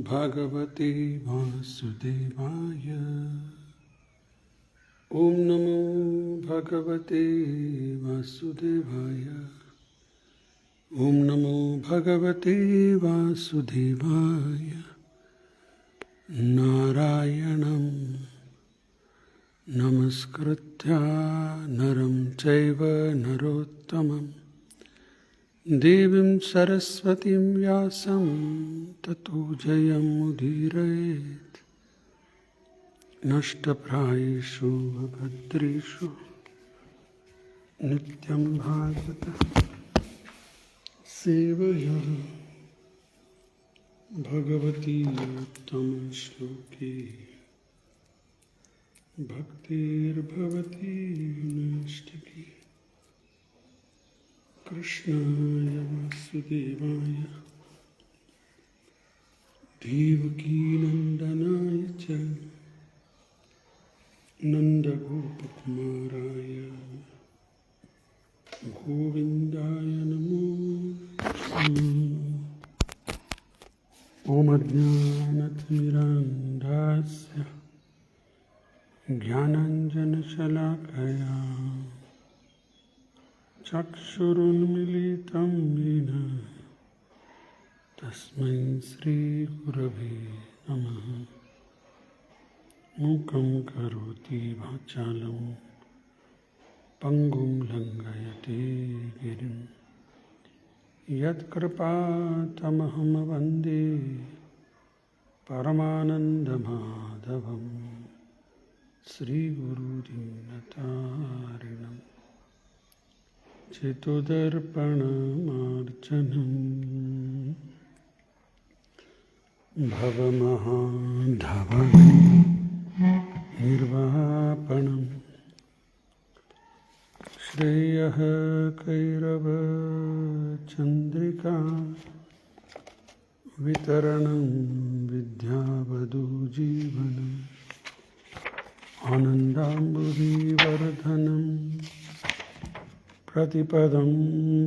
भगवते वासुदेवाय। ओम नमो भगवते वासुदेवाय। ओम नमो भगवते वासुदेवाय। नारायणं नमस्कृत्य नरं चैव नरोत्तमं देवीं सरस्वतीं व्यासं ततो जयमुदीरयेत्। नष्टप्रायेषु अभद्रेषु नित्यं भागवत सेवया भगवती उत्तमश्लोके भक्तिर्भवति नैष्टिकी। कृष्णाय वासुदेवाय देवकीनन्दनाय च नन्दगोपकुमाराय गोविन्दाय नमो नमः। ॐ अज्ञानतिमिरान्धस्य ज्ञानाञ्जनशलाकया चक्षुरुन्मीलितं येन तस्मै श्रीगुरवे नमः। मूकं करोति वाचालं पङ्गुं लङ्घयते गिरिं यत्कृपातमहं वन्दे परमानन्दमाधवं श्रीगुरुदीनतारिणम्। चित्तदर्पणमार्जनं भवमहाधवनं निर्वापणं श्रेयः कैरवचन्द्रिका वितरणं विद्यावधूजीवनम् आनन्दाम्बुधिवर्धनम् प्रतिपदं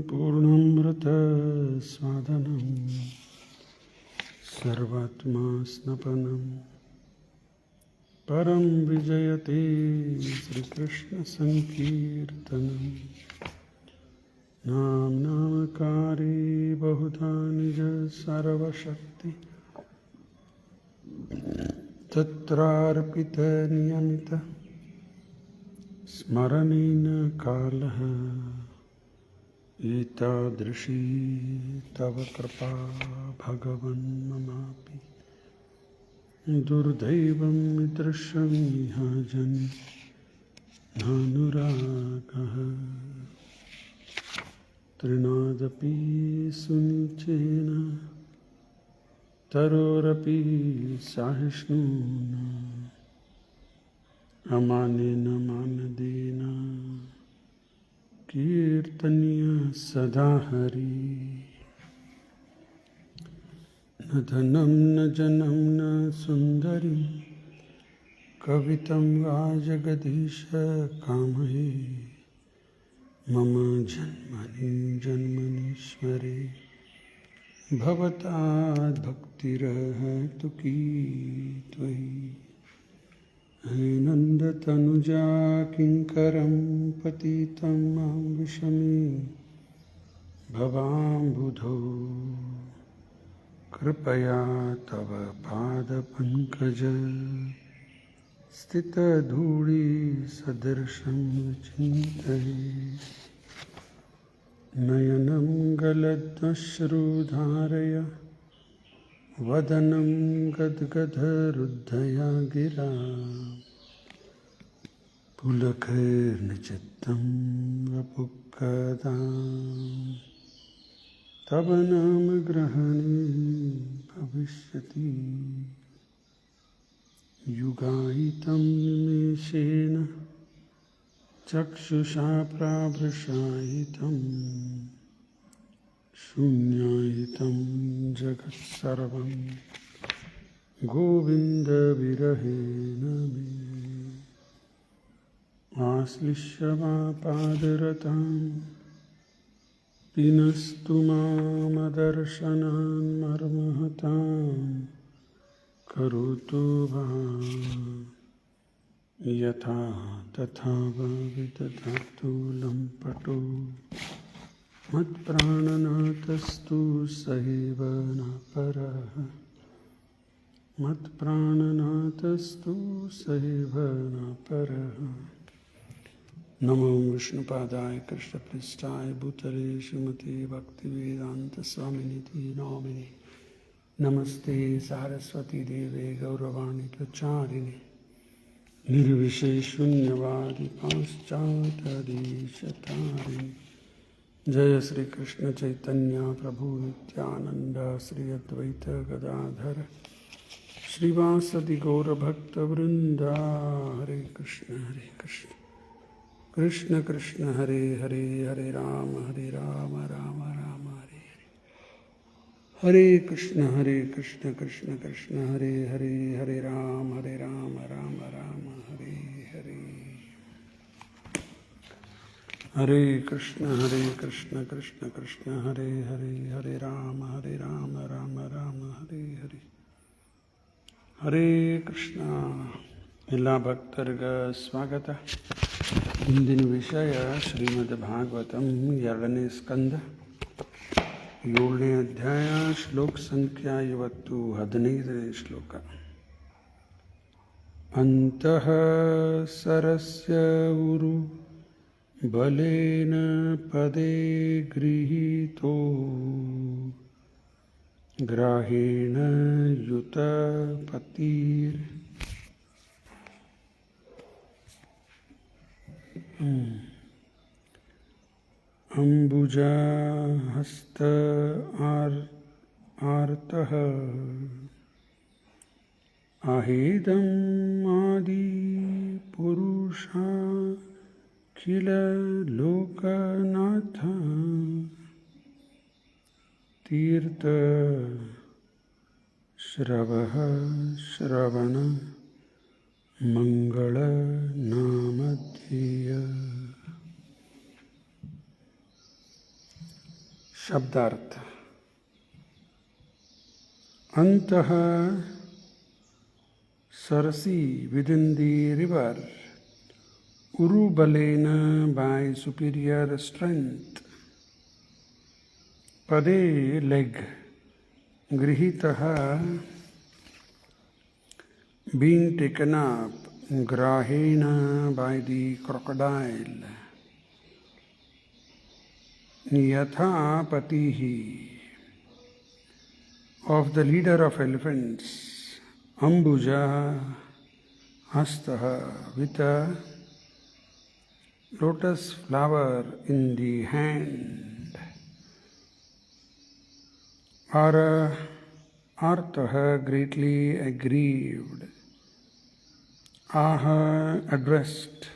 पूर्णमृतस्वादनं सर्वात्मा स्नपनं परं विजयते श्रीकृष्णसङ्कीर्तनं। नामकारे बहुधा निज सर्वशक्ति तत्रार्पितनियमित स्मरणेन कालः एतादृशी तव कृपा भगवन् ममापि दुर्दैवं ईदृशं विहाजन् नानुरागः। तृणादपि सुनिचेन तरोरपि सहिष्णुना अमानेन मानदेन कीर्तनीय सदा हरि। न धनं न जनं न सुन्दरी कवितं वा जगदीश कामये मम जन्मनि जन्मनीश्वरे भवताद्भक्तिरहतु की त्वयि। हे नन्दतनुजा किङ्करं पतितं मां विषमे भवाम्बुधौ कृपया तव पादपङ्कज स्थितधूळिसदृशं विचिन्तये। नयनं गलद्श्रुधारय वदनं गद्गदरुद्धया गिरा पुलकैर्निचित्तं वपुः तव नाम ग्रहणे भविष्यति। युगायितं निमेषेण चक्षुषा प्राभृशायितं शून्यायितं जगत्सर्वं गोविन्दविरहेण मे। आश्लिष्य वा पादरतां पिनस्तु मामदर्शनान् मर्महतां करोतु वः यथा तथा विदधातु लम्पटो मत्प्राणनाथस्तु सहैव न परः मत्प्राणनाथस्तु सहैव न परः। नमो विष्णुपादाय कृष्णपृष्ठाय भूतले श्रीमते भक्तिवेदान्तस्वामिनिति नामिने नमस्ते सारस्वती देवे गौरवाणी प्रचारिणे निर्विशेषशून्यवादी पाश्चात्यदेशतारिणे। जय श्री कृष्ण चैतन्य प्रभु नित्यानंद श्री अद्वैत गदाधर श्रीवासदि गौरभक्तवृंदा। हरे कृष्ण कृष्ण कृष्ण हरे हरे हरे राम राम राम हरे हरे। हरे कृष्ण कृष्ण कृष्ण हरे हरे हरे राम राम राम हरे हरे। हरे कृष्ण कृष्ण कृष्ण हरे हरे राम राम राम हरे हरे। ಹರೇ ಕೃಷ್ಣ. ಎಲ್ಲ ಭಕ್ತರಿಗೆ ಸ್ವಾಗತ. ಇಂದಿನ ವಿಷಯ ಶ್ರೀಮದ್ ಭಾಗವತಂ 2ನೇ ಸ್ಕಂದ 7ನೇ ಅಧ್ಯಾಯ ಶ್ಲೋಕ ಸಂಖ್ಯಾ ಇವತ್ತು 15ನೇ ಶ್ಲೋಕ. ಅಂತಃ ಸರಸ್ಯ ಉರು ಬಲೇನ ಪದೇ ಗೃಹೀತೋ ಗ್ರಾಹೇಣ ಯುತ ಪತಿರ್. ಅಂಬುಜಾ ಹಸ್ತ ಆರ್ತಃ ಅಹೇದಂ ಆದಿ ಪುರುಷ ಖಿಲ ಲೋಕನಾಥ ತೀರ್ಥ ಶ್ರವಣ ಮಂಗಳ ನಾಮಧೇಯ. ಶಬ್ದಾರ್ಥ. ಅಂತಃ ಸರಸಿ within the river, urubalena by superior strength, pade leg, grihitaha being taken up, grahena by the crocodile, yatha patihi of the leader of elephants, ambuja hastaha with a lotus flower in the hand, Ara artaha greatly aggrieved, aha addressed,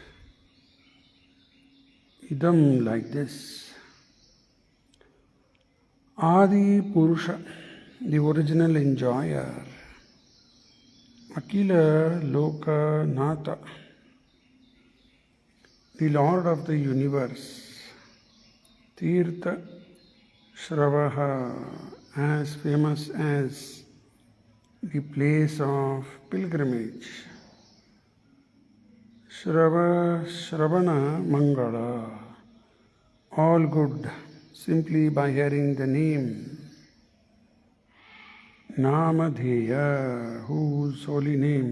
idam like this. Adi Purusha, the original enjoyer, Akila Loka Nata, the Lord of the universe, Tirtha Shravaha, as famous as the place of pilgrimage, Shravana Mangala, all good simply by hearing the name, Namadheya, whose holy name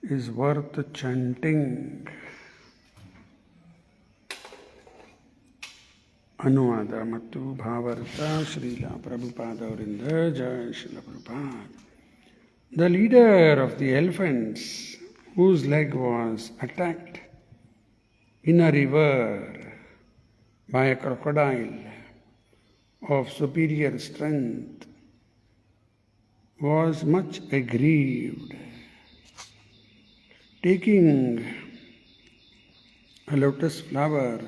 is worth chanting. ಅನುವಾದ ಮತ್ತು ಭಾವಾರ್ಥ ಶ್ರೀಲ ಪ್ರಭುಪಾದ ಅವರಿಂದ. ಜಯ Srila Prabhupada. The leader of the elephants, whose leg was attacked in a river by a crocodile of superior strength, was much aggrieved. Taking a lotus flower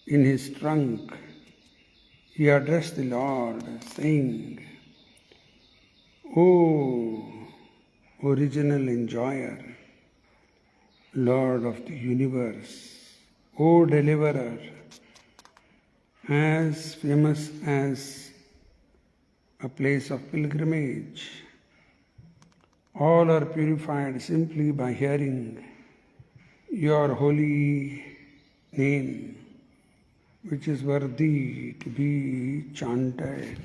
in his trunk, he addressed the Lord, saying, O original enjoyer, Lord of the universe, O deliverer, as famous as a place of pilgrimage, All are purified simply by hearing your holy name, which is worthy to be chanted.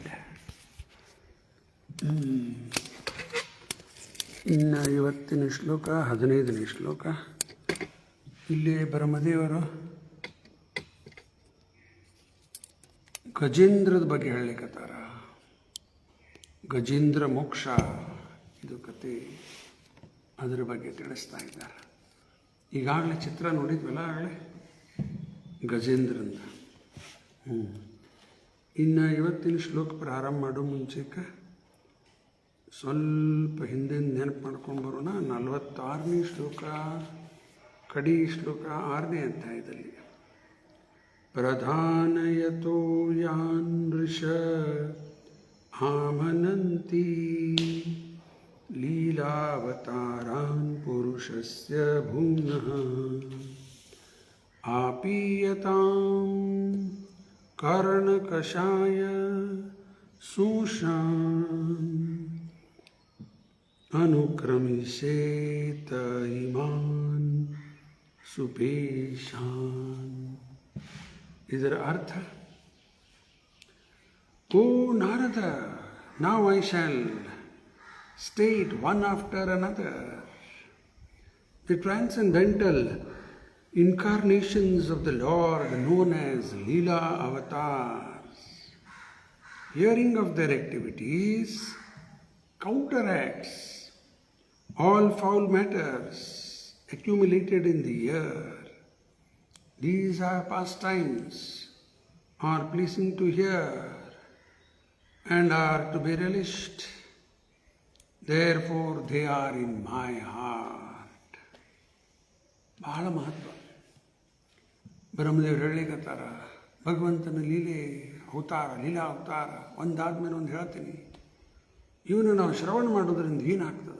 ಇನ್ನು ಇವತ್ತಿನ ಶ್ಲೋಕ 15ನೇ ಶ್ಲೋಕ. ಇಲ್ಲಿ ಬ್ರಹ್ಮದೇವರು ಗಜೇಂದ್ರದ ಬಗ್ಗೆ ಹೇಳಲಿಕ್ಕತ್ತಾರ. ಗಜೇಂದ್ರ ಮೋಕ್ಷ ಇದು ಕತೆ, ಅದರ ಬಗ್ಗೆ ತಿಳಿಸ್ತಾ ಇದ್ದಾರೆ. ಈಗಾಗಲೇ ಚಿತ್ರ ನೋಡಿದ್ವಲ್ಲ ಆಗಲೇ ಗಜೇಂದ್ರಂದ. ಇನ್ನು ಇವತ್ತಿನ ಶ್ಲೋಕ ಪ್ರಾರಂಭ ಮಾಡೋ ಮುಂಚೆಗೆ ಸ್ವಲ್ಪ ಹಿಂದಿನ ನೆನಪು ಮಾಡ್ಕೊಂಡು ಬರೋಣ. 46ನೇ ಶ್ಲೋಕ, ಕಡಿ ಶ್ಲೋಕ 6ನೇ ಅಧ್ಯಾಯದಲ್ಲಿ. ಪ್ರಧಾನಯತೋ ಯಾನ್ ಋಷ ಆಮನಂತಿ ಲೀಲಾವತಾರಾನ್ ಪುರುಷಸ್ಯ ಭುಮ್ನಃ ಆಪೀಯತಾಂ ಕರ್ಣಕಷಾಯ ಸುಷಾನ್ ಅನುಕ್ರಮಿಸೇತ ಇಮಾನ್ ಸುಪೇಶಾನ್. ಇದರ ಅರ್ಥ, ಓ Narada, now I shall state one after another the transcendental incarnations of the Lord known as Leela avatars. Hearing of their activities counteracts all foul matters accumulated in the ear. These are pastimes, are pleasing to hear, and are to be relished. Therefore they are in my heart. ಬಹಳ ಮಹತ್ವ. ಬ್ರಹ್ಮದೇವರು ಹೇಳಲಿಕ್ಕತ್ತಾರ, ಭಗವಂತನ ಲೀಲೆ ಅವತಾರ, ಲೀಲಾ ಅವತಾರ ಒಂದಾದ್ಮೇಲೆ ಒಂದು ಹೇಳ್ತೀನಿ. ಇವನು ನಾವು ಶ್ರವಣ ಮಾಡೋದ್ರಿಂದ ಏನಾಗ್ತದೆ?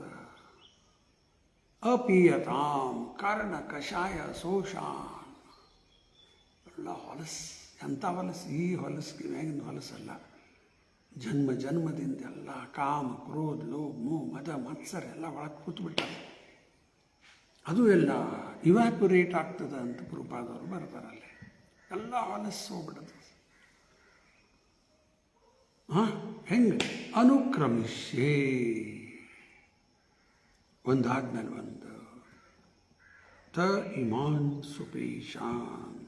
ಅಪೀಯತಾಂ ಕಾರಣ ಕಷಾಯ ಸೋಷಾನ್. ಎಲ್ಲ ಹೊಲಸು, ಎಂಥ ಹೊಲಸು! ಈ ಹೊಲಸಿಗೆ ಮ್ಯಾಗಿನ ಹೊಲಸಲ್ಲ. ಜನ್ಮ ಜನ್ಮದಿಂದ ಎಲ್ಲ ಕಾಮ ಕ್ರೋಧ ಲೋಭ ಮೋಹ ಮದ ಮತ್ಸರ ಎಲ್ಲ ಒಳಗೆ ಕೂತ್ಬಿಟ್ಟಾರೆ. ಅದು ಎಲ್ಲ ಇವ್ಯಾಪುರೇಟ್ ಆಗ್ತದೆ ಅಂತ ಪ್ರಭುಪಾದವರು ಬರ್ತಾರಲ್ಲಿ. ಎಲ್ಲ ಹೊಲಸು ಹೋಗ್ಬಿಡುತ್ತೆ. ಹೆಂಗೆ? ಅನುಕ್ರಮಿಷ್ಯೇ, ಒಂದಾದ್ಮೇಲೆ ಒಂದು. ತ ಇಮಾನ್ ಸುಪೇಶಾನ್.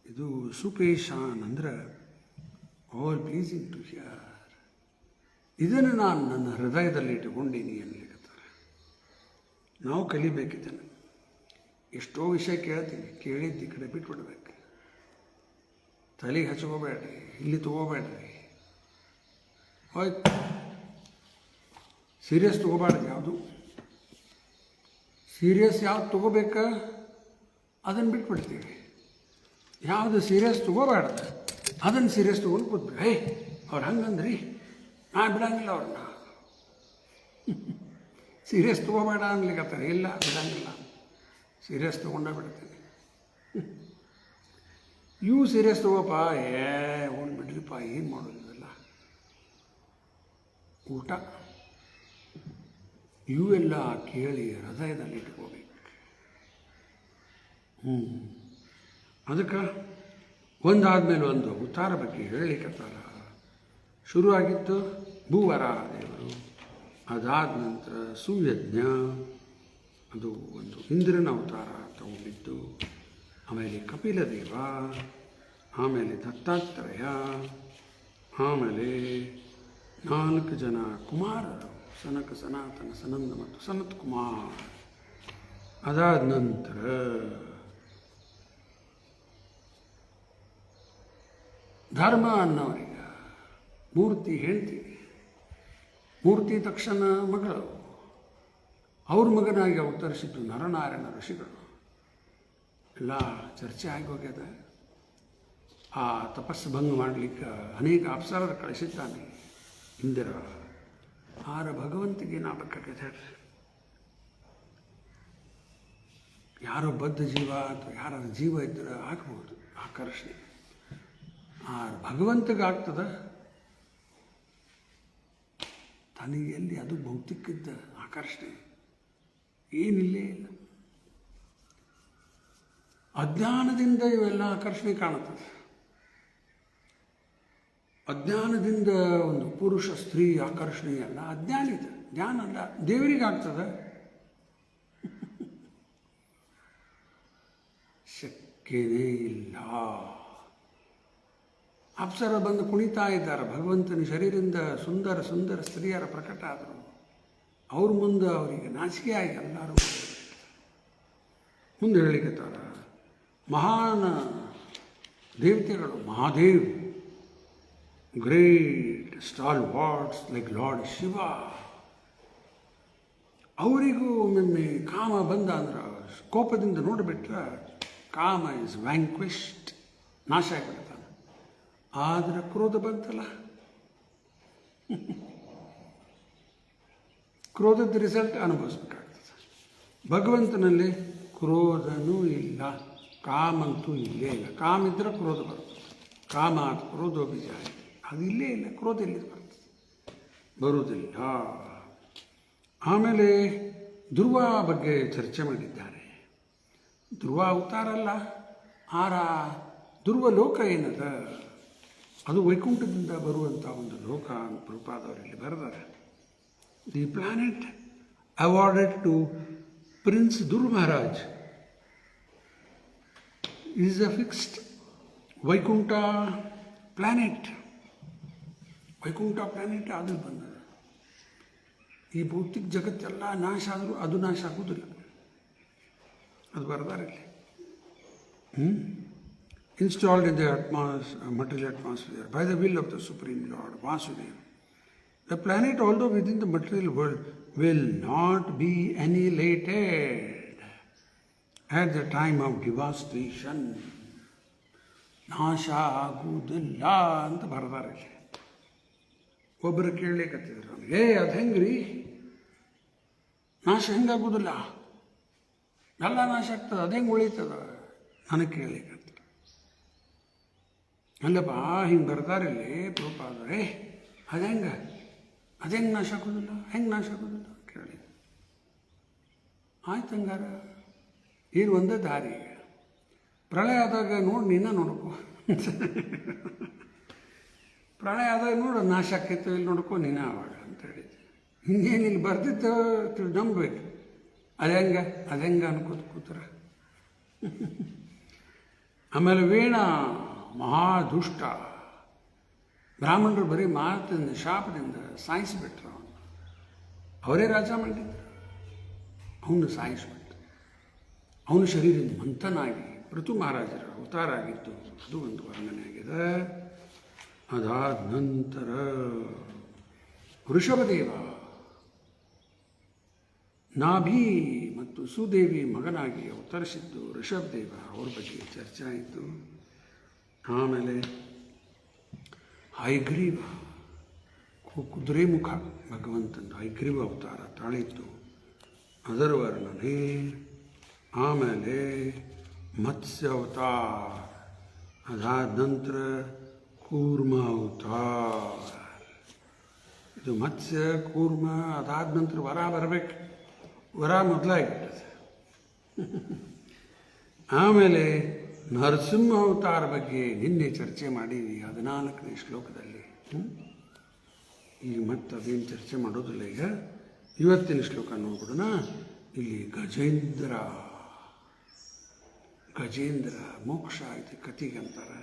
ಇದು ಸುಪೇಶಾನ್ ಅಂದರೆ ಆಲ್ ಪ್ಲೀಸಿಂಗ್ ಟು ಹಿಯರ್. ಇದನ್ನು ನಾನು ನನ್ನ ಹೃದಯದಲ್ಲಿ ಇಟ್ಟುಕೊಂಡೀನಿ ಅನ್ಲಿಕ್ಕತ್ತಾರೆ. ನಾವು ಕಲಿಬೇಕಿದ್ದೇನೆ. ಎಷ್ಟೋ ವಿಷಯ ಕೇಳ್ತೀವಿ, ಕೇಳಿದ್ದು ಈ ಕಡೆ ಬಿಟ್ಬಿಡ್ಬೇಕು. ತಲೆಗೆ ಹಚ್ಕೋಬೇಡ್ರಿ, ಇಲ್ಲಿ ತೊಗೋಬೇಡ್ರಿ. ಹೋಯ್ತು, ಸೀರಿಯಸ್ ತೊಗೋಬಾರ್ದು. ಯಾವುದು ಸೀರಿಯಸ್ ಯಾವ್ದು ತೊಗೋಬೇಕ ಅದನ್ನು ಬಿಟ್ಬಿಡ್ತೀವಿ. ಯಾವುದು ಸೀರಿಯಸ್ ತೊಗೋಬಾರ್ದು ಅದನ್ನು ಸೀರಿಯಸ್ ತೊಗೊಂಡು ಕೂತ್ಬಿಡ್ರಿ. ಹೇ ಅವ್ರು ಹಂಗಂದ್ರಿ, ನಾ ಬಿಡಂಗಿಲ್ಲ ಅವ್ರನ್ನ. ಸೀರಿಯಸ್ ತೊಗೋಬೇಡ ಅನ್ಲಿಕ್ಕತ್ತಾರೆ. ಇಲ್ಲ, ಬಿಡಂಗಿಲ್ಲ, ಸೀರಿಯಸ್ ತೊಗೊಂಡೇ ಬಿಡ್ತೀನಿ. ಇವು ಸೀರಿಯಸ್ ತೊಗೋಪ್ಪ, ಒಂದು ಬಿಡ್ರಿಪ್ಪ, ಏನು ಮಾಡೋದು ಇವೆಲ್ಲ ಊಟ. ಇವೆಲ್ಲ ಕೇಳಿ ಹೃದಯದಲ್ಲಿ ಇಟ್ಕೋಬೇಕು. ಅದಕ್ಕೆ ಒಂದಾದ್ಮೇಲೆ ಒಂದು ಅವತಾರ ಬಗ್ಗೆ ಹೇಳಲಿಕ್ಕತ್ತಾರ. ಶುರುವಾಗಿತ್ತು ಭೂವರಾಹ ದೇವರು, ಅದಾದ ನಂತರ ಸುಯಜ್ಞ, ಅದು ಒಂದು ಇಂದ್ರನ ಅವತಾರ ತಗೊಂಡಿದ್ದು. ಆಮೇಲೆ ಕಪಿಲ ದೇವ, ಆಮೇಲೆ ದತ್ತಾತ್ರೇಯ, ಆಮೇಲೆ 4 ಜನ ಕುಮಾರರು, ಸನಕ, ಸನಾತನ, ಸನಂದ ಮತ್ತು ಸನತ್ ಕುಮಾರ್. ಅದಾದ ನಂತರ ಧರ್ಮ ಅನ್ನೋರಿಗೆ ಮೂರ್ತಿ ಹೇಳ್ತೀವಿ. ಮೂರ್ತಿ ತಕ್ಷಣ ಮಗಳು, ಅವ್ರ ಮಗನಾಗಿ ಅವತರಿಸಿದ್ದು ನರನಾರಾಯಣ ಋಷಿಗಳು. ಎಲ್ಲ ಚರ್ಚೆ ಆಗಿ ಹೋಗ್ಯದ. ಆ ತಪಸ್ಸು ಭಂಗ ಮಾಡಲಿಕ್ಕೆ ಅನೇಕ ಅಪ್ಸರರು ಕಳಿಸಿದ್ದಾನೆ ಇಂದಿರ. ಆರ ಭಗವಂತಿಗೆ ಏನಾಗಬೇಕಾಗ್ಯದ ಹೇಳ್ರಿ? ಯಾರೋ ಬದ್ಧ ಜೀವ ಅಥವಾ ಯಾರ ಜೀವ ಇದ್ದರೆ ಆಗ್ಬೋದು ಆಕರ್ಷಣೆ. ಆ ಭಗವಂತಗೆ ಆಗ್ತದ. ತನಗೆ ಎಲ್ಲಿ ಅದು ಭೌತಿಕದ ಆಕರ್ಷಣೆ ಏನಿಲ್ಲೇ ಇಲ್ಲ. ಅಜ್ಞಾನದಿಂದ ಇವೆಲ್ಲ ಆಕರ್ಷಣೆ ಕಾಣುತ್ತದೆ. ಅಜ್ಞಾನದಿಂದ ಒಂದು ಪುರುಷ ಸ್ತ್ರೀ ಆಕರ್ಷಣೆ ಅಲ್ಲ, ಅಜ್ಞಾನ ಇದೆ, ಜ್ಞಾನ ಅಲ್ಲ. ದೇವರಿಗಾಗ್ತದೆ? ಶಕ್ಯನೇ ಇಲ್ಲ. ಅಪ್ಸರ ಬಂದು ಕುಣಿತಾ ಇದ್ದಾರೆ, ಭಗವಂತನ ಶರೀರದಿಂದ ಸುಂದರ ಸುಂದರ ಸ್ತ್ರೀಯರ ಪ್ರಕಟ ಆದರು. ಅವ್ರ ಮುಂದೆ ಅವರಿಗೆ ನಾಚಿಕೆ ಆಗಿ ಎಲ್ಲರೂ ಮುಂದೆ ಹೇಳಿಕತ್ತಾರ. ಮಹಾನ್ ದೇವತೆಗಳು, Mahadev, great stall wards like lord Shiva, ಅವರಿಗೂ ಒಮ್ಮೊಮ್ಮೆ ಕಾಮ ಬಂದ ಅಂದ್ರೆ ಕೋಪದಿಂದ ನೋಡಿಬಿಟ್ರೆ ಕಾಮ ಇಸ್ ವ್ಯಾಂಕ್ವಿಶ್ಡ್, ನಾಶ ಆಗಿಬಿಡ್ತಾನೆ. ಆದರೆ ಕ್ರೋಧ ಬಂತಲ್ಲ, ಕ್ರೋಧದ ರಿಸಲ್ಟ್ ಅನುಭವಿಸ್ಬೇಕಾಗ್ತದೆ. ಭಗವಂತನಲ್ಲಿ ಕ್ರೋಧನೂ ಇಲ್ಲ, ಕಾಮಂತೂ ಇಲ್ಲೇ ಇಲ್ಲ. ಕಾಮ ಇದ್ದರೆ ಕ್ರೋಧ ಬರ್ತದೆ. ಕಾಮ ಕ್ರೋಧೋ ಬೀಜ ಅದು ಇಲ್ಲೇ ಇಲ್ಲ. ಕ್ರೋಧ ಎಲ್ಲಿ ಬರ್ತದೆ? ಬರುವುದಿಲ್ಲ. ಆಮೇಲೆ ಧ್ರುವ ಬಗ್ಗೆ ಚರ್ಚೆ ಮಾಡಿದ್ದಾರೆ. ಧ್ರುವ ಅವತಾರ ಅಲ್ಲ, ಧ್ರುವ ಲೋಕ ಏನದ, ಅದು ವೈಕುಂಠದಿಂದ ಬರುವಂಥ ಒಂದು ಲೋಕ ಅಂತ ಪ್ರಭುಪಾದವರಲ್ಲಿ ಬರೆದಾರೆ. The planet awarded to prince Dhruva Maharaj is a fixed Vaikuntha planet. Vaikuntha planet ಅದು ಬಂದದ. ಈ ಭೌತಿಕ ಜಗತ್ತೆಲ್ಲ ನಾಶ ಆದರೂ ಅದು ನಾಶ ಆಗುವುದಿಲ್ಲ. ಅದು ಬರದಾರಲ್ಲಿ installed in the material atmosphere by the will of the Supreme Lord Vasudeva. The planet, although within the material world, will not be annihilated at the time of devastation. ನಾಶ ಆಗುವುದಿಲ್ಲ ಅಂತ ಬರದಾರಲ್ಲಿ. ಒಬ್ಬರು ಕೇಳಲಿಕ್ಕತ್ತಿದ್ರು ನನಗೆ, ಅದು ಹೆಂಗ್ರಿ ನಾಶ ಹೆಂಗಾಗುವುದಿಲ್ಲ, ಎಲ್ಲ ನಾಶ ಆಗ್ತದೆ, ಅದು ಹೆಂಗೆ ಉಳಿತದ ನನಗೆ ಕೇಳಲಿಕ್ಕತ್ತ. ಅಲ್ಲಪ್ಪ ಹಿಂಗೆ ಬರ್ತಾರಿಲ್ಲಿ ಪ್ರಭುಪಾದರೇ, ಅದೇಂಗೆ ನಾಶ ಆಗೋದಿಲ್ಲ, ಹೆಂಗೆ ನಾಶ ಆಗೋದಿಲ್ಲ ಕೇಳಿ. ಆಯ್ತು ಹಂಗಾರ ಏನು ಒಂದೇ ದಾರಿ, ಪ್ರಳಯ ಆದಾಗ ನೋಡಿ ನೀನ ನೋಡ್ಕೊ. ಪ್ರಳಯ ಆದಾಗ ನೋಡು ನಾಶ ಆಕೈತೆ, ಇಲ್ಲಿ ನೋಡ್ಕೊ ನೀನ ಆವಾಗ ಅಂತ ಹೇಳಿದ್ದೆ. ಹಿಂಗೇನು ಇಲ್ಲಿ ಬರ್ತಿತ್ತು ನಂಬಬೇಕು. ಅದಂಗೆ ಅನ್ಕೋತ ಕೂತರ. ಆಮೇಲೆ ವೇಣ ಮಹಾದುಷ್ಟ, ಬ್ರಾಹ್ಮಣರು ಬರೀ ಮಾತಿಂದ ಶಾಪದಿಂದ ಸಾಯಿಸಿಬಿಟ್ರು. ಅವರೇ ರಾಜ ಮಾಡಿದ್ರು, ಅವನು ಸಾಯಿಸಿಬಿಟ್ಟು ಅವನ ಶರೀರದಿಂದ ಮಂಥನಾಗಿ ಪೃಥು ಮಹಾರಾಜರ ಅವತಾರ ಆಗಿತ್ತು. ಅದು ಒಂದು ವರ್ಣನೆ ಆಗಿದೆ. ಅದಾದ ನಂತರ ವೃಷಭದೇವ ನಾಭಿ ಮತ್ತು ಸುದೇವಿ ಮಗನಾಗಿ ಅವತರಿಸಿದ್ದು ಋಷಭದೇವ, ಅವ್ರ ಬಗ್ಗೆ ಚರ್ಚೆ ಆಯಿತು. ಆಮೇಲೆ ಹಯಗ್ರೀವ, ಕುದುರೆ ಮುಖ ಭಗವಂತನ ಹಯಗ್ರೀವ ಅವತಾರ ತಾಳಿತ್ತು, ಅದರ ವರ್ಣನೆ. ಆಮೇಲೆ ಮತ್ಸ್ಯ ಅವತಾರ, ಅದಾದ ನಂತರ ಕೂರ್ಮ ಅವತಾರ. ಇದು ಮತ್ಸ್ಯ ಕೂರ್ಮ ಅದಾದ ನಂತರ ವರ ಬರಬೇಕು. ವರ ಮೊದಲಾಗಿಬಿಟ್ಟದೆ. ಆಮೇಲೆ ನರಸಿಂಹ ಅವತಾರ ಬಗ್ಗೆ ನಿನ್ನೆ ಚರ್ಚೆ ಮಾಡೀವಿ 14ನೇ ಶ್ಲೋಕದಲ್ಲಿ. ಈಗ ಮತ್ತೆ ಅದೇನು ಚರ್ಚೆ ಮಾಡೋದಿಲ್ಲ. ಈಗ ಇವತ್ತಿನ ಶ್ಲೋಕ ನೋಡ್ಬಿಡೋಣ. ಇಲ್ಲಿ ಗಜೇಂದ್ರ ಮೋಕ್ಷ ಐತಿ ಕತಿಗಂತಾರೆ.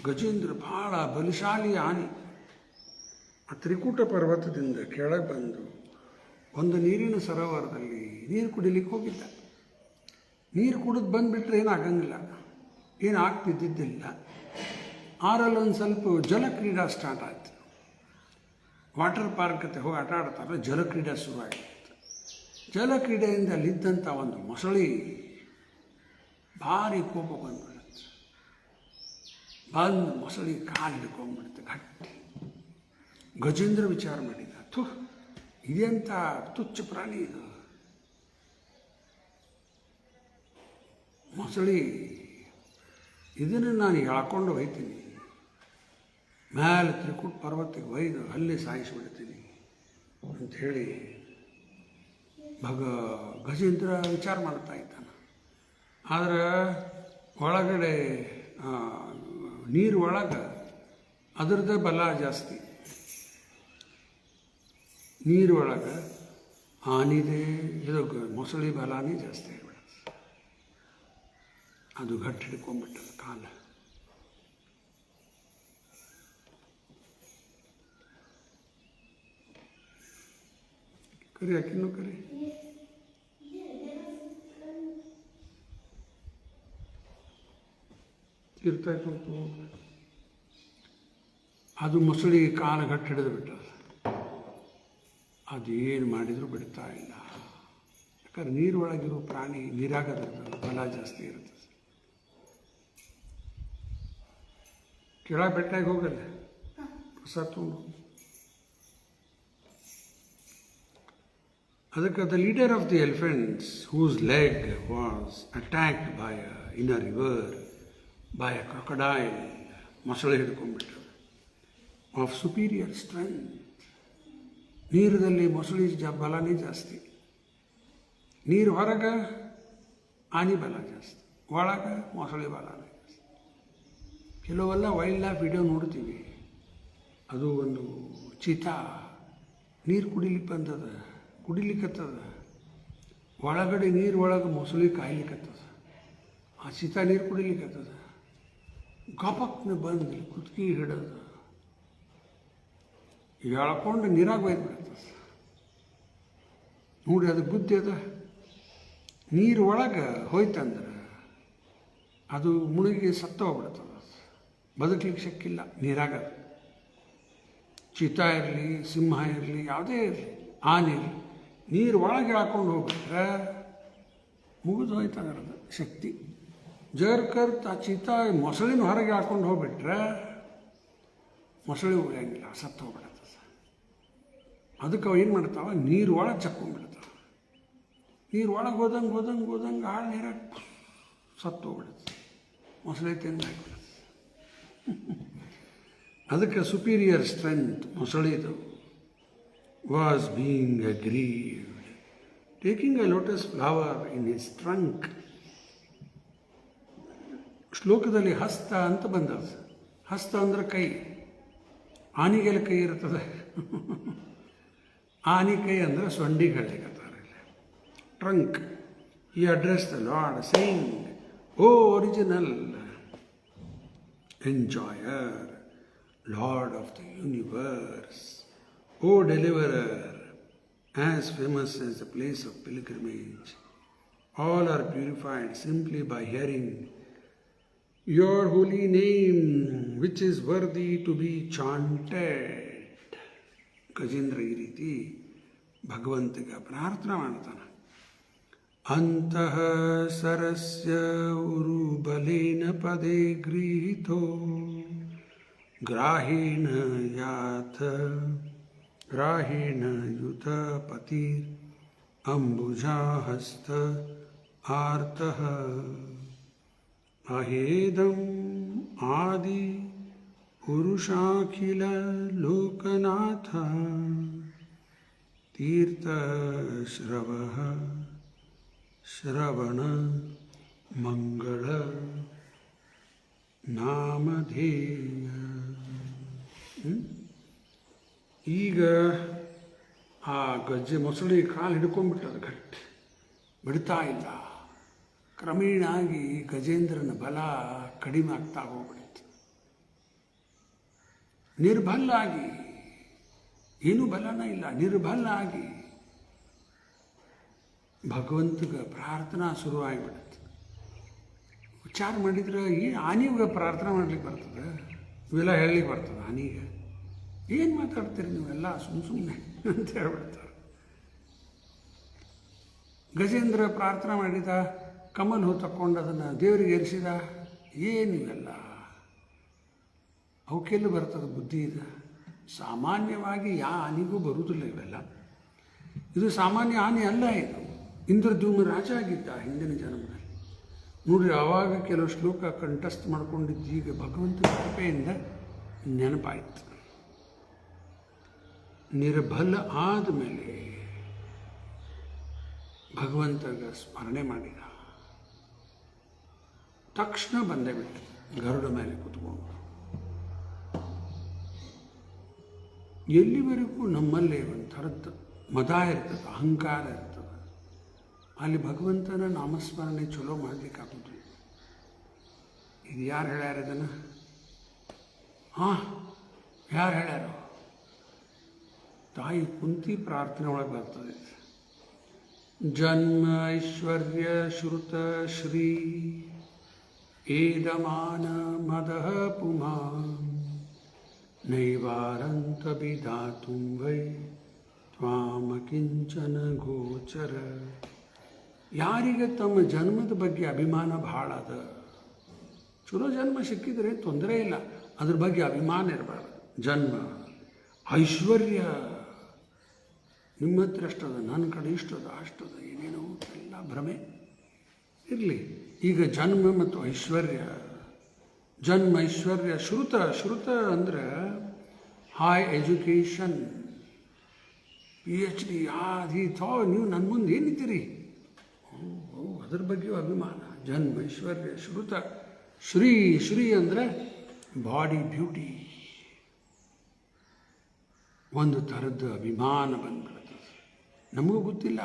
ಗಜೇಂದ್ರ ಭಾಳ ಬಲಶಾಲಿ ಆನೆ. ಆ ತ್ರಿಕೂಟ ಪರ್ವತದಿಂದ ಕೆಳಗೆ ಬಂದು ಒಂದು ನೀರಿನ ಸರೋವರದಲ್ಲಿ ನೀರು ಕುಡಿಲಿಕ್ಕೆ ಹೋಗಿದ್ದ. ನೀರು ಕುಡಿದು ಬಂದುಬಿಟ್ರೆ ಏನಾಗಂಗಿಲ್ಲ, ಏನು ಆಗ್ತಿದ್ದಿದ್ದಿಲ್ಲ. ಆರಲ್ಲೊಂದು ಸ್ವಲ್ಪ ಜಲಕ್ರೀಡಾ ಸ್ಟಾರ್ಟ್ ಆಯಿತು. ವಾಟರ್ ಪಾರ್ಕ್ ಅಂತ ಹೋಗಿ ಆಟ ಆಡ್ತಾರೆ, ಜಲಕ್ರೀಡೆ ಶುರುವಾಗಿತ್ತು. ಜಲಕ್ರೀಡೆಯಿಂದ ಅಲ್ಲಿದ್ದಂಥ ಒಂದು ಮೊಸಳಿ ಭಾರಿ ಕೋಪ ಬಂದ್ಬಿಡುತ್ತೆ. ಬಂದು ಮೊಸಳಿ ಕಾಲು ಹಿಡ್ಕೊಂಡ್ಬಿಡುತ್ತೆ ಗಟ್ಟಿ. ಗಜೇಂದ್ರ ವಿಚಾರ ಮಾಡಿದ, ಇದೆಂಥ ತುಚ್ಛ ಪ್ರಾಣಿ ಇದು, ಮೊಸಳಿ, ಇದನ್ನು ನಾನು ಎಳ್ಕೊಂಡು ಹೋಗ್ತೀನಿ, ಮೇಲೆ ತ್ರಿಕೂಟ ಪರ್ವತಕ್ಕೆ ಒಯ್ದು ಅಲ್ಲೇ ಸಾಯಿಸಿಬಿಡ್ತೀನಿ. ಅಂಥೇಳಿ ಗಜೇಂದ್ರ ವಿಚಾರ ಮಾಡ್ತಾ ಇದ್ದಾನೆ. ಆದರೆ ಒಳಗಡೆ ನೀರು ಒಳಗೆ ಅದರದ್ದೇ ಬಲ ಜಾಸ್ತಿ. ನೀರು ಒಳಗೆ ಆನಿದೆ, ಇದು ಮೊಸಳಿ ಬಲಾನೇ ಜಾಸ್ತಿ ಆಗಿಬಿಡುತ್ತೆ. ಅದು ಗಟ್ಟಿ ಹಿಡ್ಕೊಂಡ್ಬಿಟ್ಟದ ಕಾಲ. ಕರಿ ಯಾಕಿನ್ನೂ ಕರಿ. ತೀರ್ಥಾಯ್ತು ಅದು ಮೊಸಳಿ ಕಾಲ ಗಟ್ಟಿ ಹಿಡಿದು ಬಿಟ್ಟದ. ಅದು ಏನು ಮಾಡಿದರೂ ಬಿಡ್ತಾ ಇಲ್ಲ. ಯಾಕಂದ್ರೆ ನೀರೊಳಗಿರೋ ಪ್ರಾಣಿ ನೀರಾಗದ್ರದ್ದು ಬಲ ಜಾಸ್ತಿ ಇರ್ತದೆ. ಕೆಳ ಬೆಟ್ಟಾಗಿ ಹೋಗಲ್ಲ, ಪ್ರಸಾದ ತಗೊಂಡು. ಅದಕ್ಕೆ the leader of the elephants whose leg was attacked in a river by a crocodile, ಮೊಸಳೆ ಹಿಡ್ಕೊಂಡ್ಬಿಟ್ರು, ಆಫ್ ಸುಪೀರಿಯರ್ ಸ್ಟ್ರೆಂತ್. ನೀರದಲ್ಲಿ ಮೊಸಳಿ ಬಲನೇ ಜಾಸ್ತಿ. ನೀರು ಹೊರಗೆ ಆನೆ ಬಲ ಜಾಸ್ತಿ, ಒಳಗೆ ಮೊಸಳಿ ಬಲನೇ ಜಾಸ್ತಿ. ಕೆಲವೆಲ್ಲ ವೈಲ್ಡ್ ಲೈಫ್ ವಿಡಿಯೋ ನೋಡ್ತೀವಿ. ಅದು ಒಂದು ಚೀತಾ ನೀರು ಕುಡಿಲಿಕ್ಕತ್ತದ, ಒಳಗಡೆ ನೀರು ಒಳಗೆ ಮೊಸಳಿ ಕಾಯ್ಲಿಕ್ಕತ್ತದ. ಆ ಚೀತಾ ನೀರು ಕುಡಿಲಿಕ್ಕತ್ತದ, ಗಪಕ್ನ ಬಂದು ಕುತ್ಕಿ ಹಿಡೋದು ಎಳ್ಕೊಂಡು ನೀರಾಗ ಒಯ್ದುಬಿಡ್ತದೆ. ನೋಡಿ ಅದು ಬುದ್ಧಿ ಅದ. ನೀರು ಒಳಗೆ ಹೋಯ್ತಂದ್ರೆ ಅದು ಮುಳುಗಿ ಸತ್ತೋಗ್ಬಿಡ್ತದೆ, ಬದುಕಲಿಕ್ಕೆ ಶಕ್ಕಿಲ್ಲ ನೀರಾಗ. ಚೀತಾ ಇರಲಿ, ಸಿಂಹ ಇರಲಿ, ಯಾವುದೇ ಇರಲಿ, ಆನೆ ಇರಲಿ, ನೀರು ಒಳಗೆ ಹಾಕೊಂಡು ಹೋಗ್ಬಿಟ್ರೆ ಮುಗಿದು ಹೋಯ್ತಂದ್ರದ ಶಕ್ತಿ. ಜರ್ಕರ್ತ ಆ ಚೀತಾ ಮೊಸಳಿನ ಹೊರಗೆ ಹಾಕೊಂಡು ಹೋಗ್ಬಿಟ್ರೆ ಮೊಸಳಿ ಉಳಿಯಂಗಿಲ್ಲ, ಸತ್ತು ಹೋಗ್ಬಿಡತ್ತೆ. ಅದಕ್ಕೆ ಅವು ಏನು ಮಾಡ್ತಾವೆ, ನೀರು ಒಳಗೆ ಚಕ್ಕೊಂಡ್ಬಿಡ್ತಾವೆ. ನೀರು ಒಳಗೆ ಹೋದಂಗೆ ಆಳು ನೀರಾಗ ಸತ್ತು ಹೋಗ್ಬಿಡುತ್ತೆ, ಮೊಸಳೆ ತಿಂದು ಹಾಕಿಬಿಡುತ್ತೆ. ಅದಕ್ಕೆ ಸುಪೀರಿಯರ್ ಸ್ಟ್ರೆಂತ್ ಮೊಸಳಿದು was being aggrieved, taking a lotus flower in his trunk. ಶ್ಲೋಕದಲ್ಲಿ ಹಸ್ತ ಅಂತ ಬಂದದ. ಹಸ್ತ ಅಂದ್ರೆ ಕೈ. ಆನೆಗೆಲ್ಲ ಕೈ ಇರ್ತದೆ. ಆನೆ ಕೈ ಅಂದರೆ ಸೊಂಡಿಗೆ ಹೇಳಲಿಕ್ಕತ್ತಾರೆ. ಟ್ರಂಕ್. ಈ address the Lord saying, O original enjoyer, Lord of the universe, O deliverer, as famous as the place of pilgrimage. All are purified simply by hearing your holy name, which is worthy to be chanted. Gajendra ಈ ರೀತಿ ಭಗವಂತಗೆ ಪ್ರಾರ್ಥನಾ ಮಾಡ್ತಾನೆ. ಅಂತಃ ಸರಸ್ಯ ಉರುಬಲೇನ ಪದೇ ಗೃಹೀತೋ ಗ್ರಾಹೇಣ ಯುತ ಪತಿರ್ ಅಂಬುಜಾಹಸ್ತ ಆರ್ತಃ ಅಹೇದಂ ಆದಿ ಪುರುಷಾಖಿಲ ಲೋಕನಾಥ ತೀರ್ಥಶ್ರವಃ ಶ್ರವಣ ಮಂಗಳ ನಾಮಧೇಯ. ಈಗ ಆ ಮೊಸಳಿ ಕಾಲು ಹಿಡ್ಕೊಂಡ್ಬಿಟ್ಟದು, ಗಟ್ಟಿ ಬಿಡ್ತಾ ಇಲ್ಲ. ಕ್ರಮೇಣ ಆಗಿ ಗಜೇಂದ್ರನ ಬಲ ಕಡಿಮೆ ಆಗ್ತಾ ಹೋಗ್ಬಿಡುತ್ತೆ. ನಿರ್ಬಲಾಗಿ, ಏನೂ ಬಲನ ಇಲ್ಲ, ನಿರ್ಬಲಾಗಿ ಭಗವಂತಗೆ ಪ್ರಾರ್ಥನಾ ಶುರುವಾಗಿಬಿಡುತ್ತೆ. ವಿಚಾರ ಮಾಡಿದ್ರೆ ಆನೆಗೆ ಪ್ರಾರ್ಥನಾ ಮಾಡ್ಲಿಕ್ಕೆ ಬರ್ತದೆ, ಇವೆಲ್ಲ ಹೇಳಲಿಕ್ಕೆ ಬರ್ತದೆ. ಆನೆಗೆ ಏನು ಮಾತಾಡ್ತೀರಿ ನೀವೆಲ್ಲ ಸುಮ್ಮನೆ ಅಂತ ಹೇಳ್ಬಿಡ್ತಾರೆ. ಗಜೇಂದ್ರ ಪ್ರಾರ್ಥನಾ ಮಾಡಿದ, ಕಮಲ್ ಹೂ ತಕ್ಕೊಂಡು ಅದನ್ನು ದೇವರಿಗೆ ಏರಿಸಿದ. ಏನಿವೆಲ್ಲ ಅವಕ್ಕೆಲ್ಲೂ ಬರ್ತದೆ ಬುದ್ಧಿ ಇದೆ. ಸಾಮಾನ್ಯವಾಗಿ ಯಾವ ಆನೆಗೂ ಬರುವುದಿಲ್ಲ ಇವೆಲ್ಲ. ಇದು ಸಾಮಾನ್ಯ ಆನೆ ಅಲ್ಲ, ಇದು ಇಂದ್ರದ್ಯುಮ್ನ ರಾಜ ಆಗಿದ್ದ ಹಿಂದಿನ ಜನ್ಮದಲ್ಲಿ. ನೋಡ್ರಿ, ಆವಾಗ ಕೆಲವು ಶ್ಲೋಕ ಕಂಠಸ್ಥ ಮಾಡ್ಕೊಂಡಿದ್ದು ಈಗ ಭಗವಂತನ ಕೃಪೆಯಿಂದ ನೆನಪಾಯಿತು. ನಿರ್ಬಲ ಆದಮೇಲೆ ಭಗವಂತಗ ಸ್ಮರಣೆ ಮಾಡಿದ. ತಕ್ಷಣ ಬಂದೇ ಬಿಟ್ಟು ಗರುಡ ಮೇಲೆ ಕೂತ್ಕೊಂಡು. ಎಲ್ಲಿವರೆಗೂ ನಮ್ಮಲ್ಲಿ ಒಂಥರದ್ದು ಮದ ಇರ್ತದೆ, ಅಹಂಕಾರ ಇರ್ತದೆ, ಅಲ್ಲಿ ಭಗವಂತನ ನಾಮಸ್ಮರಣೆ ಚಲೋ ಮಾಡಲಿಕ್ಕಾಗೋದಿಲ್ಲ. ಇದು ಯಾರು ಹೇಳ್ಯಾರ ಇದನ್ನು? ಯಾರು ಹೇಳ್ಯಾರೋ? ತಾಯಿ ಕುಂತಿ ಪ್ರಾರ್ಥನೆ ಒಳಗೆ ಬರ್ತದೆ. ಜನ್ಮ ಐಶ್ವರ್ಯ ಶ್ರುತ ಶ್ರೀ ಏದಮಾನ ಮದಃ ಪುಮಾನ್ ನೈವಾರಂತ ಬಿಧಾತುಂ ವೈ ತ್ವಾಮ ಕಿಂಚನ ಗೋಚರ. ಯಾರಿಗೆ ತಮ್ಮ ಜನ್ಮದ ಬಗ್ಗೆ ಅಭಿಮಾನ ಭಾಳ ಅದ, ಚಲೋ ಜನ್ಮ ಸಿಕ್ಕಿದರೆ ತೊಂದರೆ ಇಲ್ಲ, ಅದ್ರ ಬಗ್ಗೆ ಅಭಿಮಾನ ಇರಬಾರ್ದು. ಜನ್ಮ ಐಶ್ವರ್ಯ, ನಿಮ್ಮ ಹತ್ರ ಎಷ್ಟದ, ನನ್ನ ಕಡೆ ಇಷ್ಟದ ಅಷ್ಟದ, ಏನೇನೋ ಎಲ್ಲ ಭ್ರಮೆ ಇರಲಿ. ಈಗ ಜನ್ಮ ಮತ್ತು ಐಶ್ವರ್ಯ, ಜನ್ಮ ಐಶ್ವರ್ಯ ಶ್ರುತ. ಶ್ರುತ ಅಂದರೆ ಹೈ ಎಜುಕೇಷನ್, PhD ಆದಿ ನೀವು ನನ್ನ ಮುಂದೆ ಏನಿದ್ದೀರಿ, ಅದ್ರ ಬಗ್ಗೆಯೂ ಅಭಿಮಾನ. ಜನ್ಮ ಐಶ್ವರ್ಯ ಶ್ರುತ. ಶ್ರೀ, ಶ್ರೀ ಅಂದರೆ ಬಾಡಿ ಬ್ಯೂಟಿ, ಒಂದು ಥರದ್ದು ಅಭಿಮಾನ ಬಂದ್ಬಿಡ್ತದೆ. ನಮಗೂ ಗೊತ್ತಿಲ್ಲ,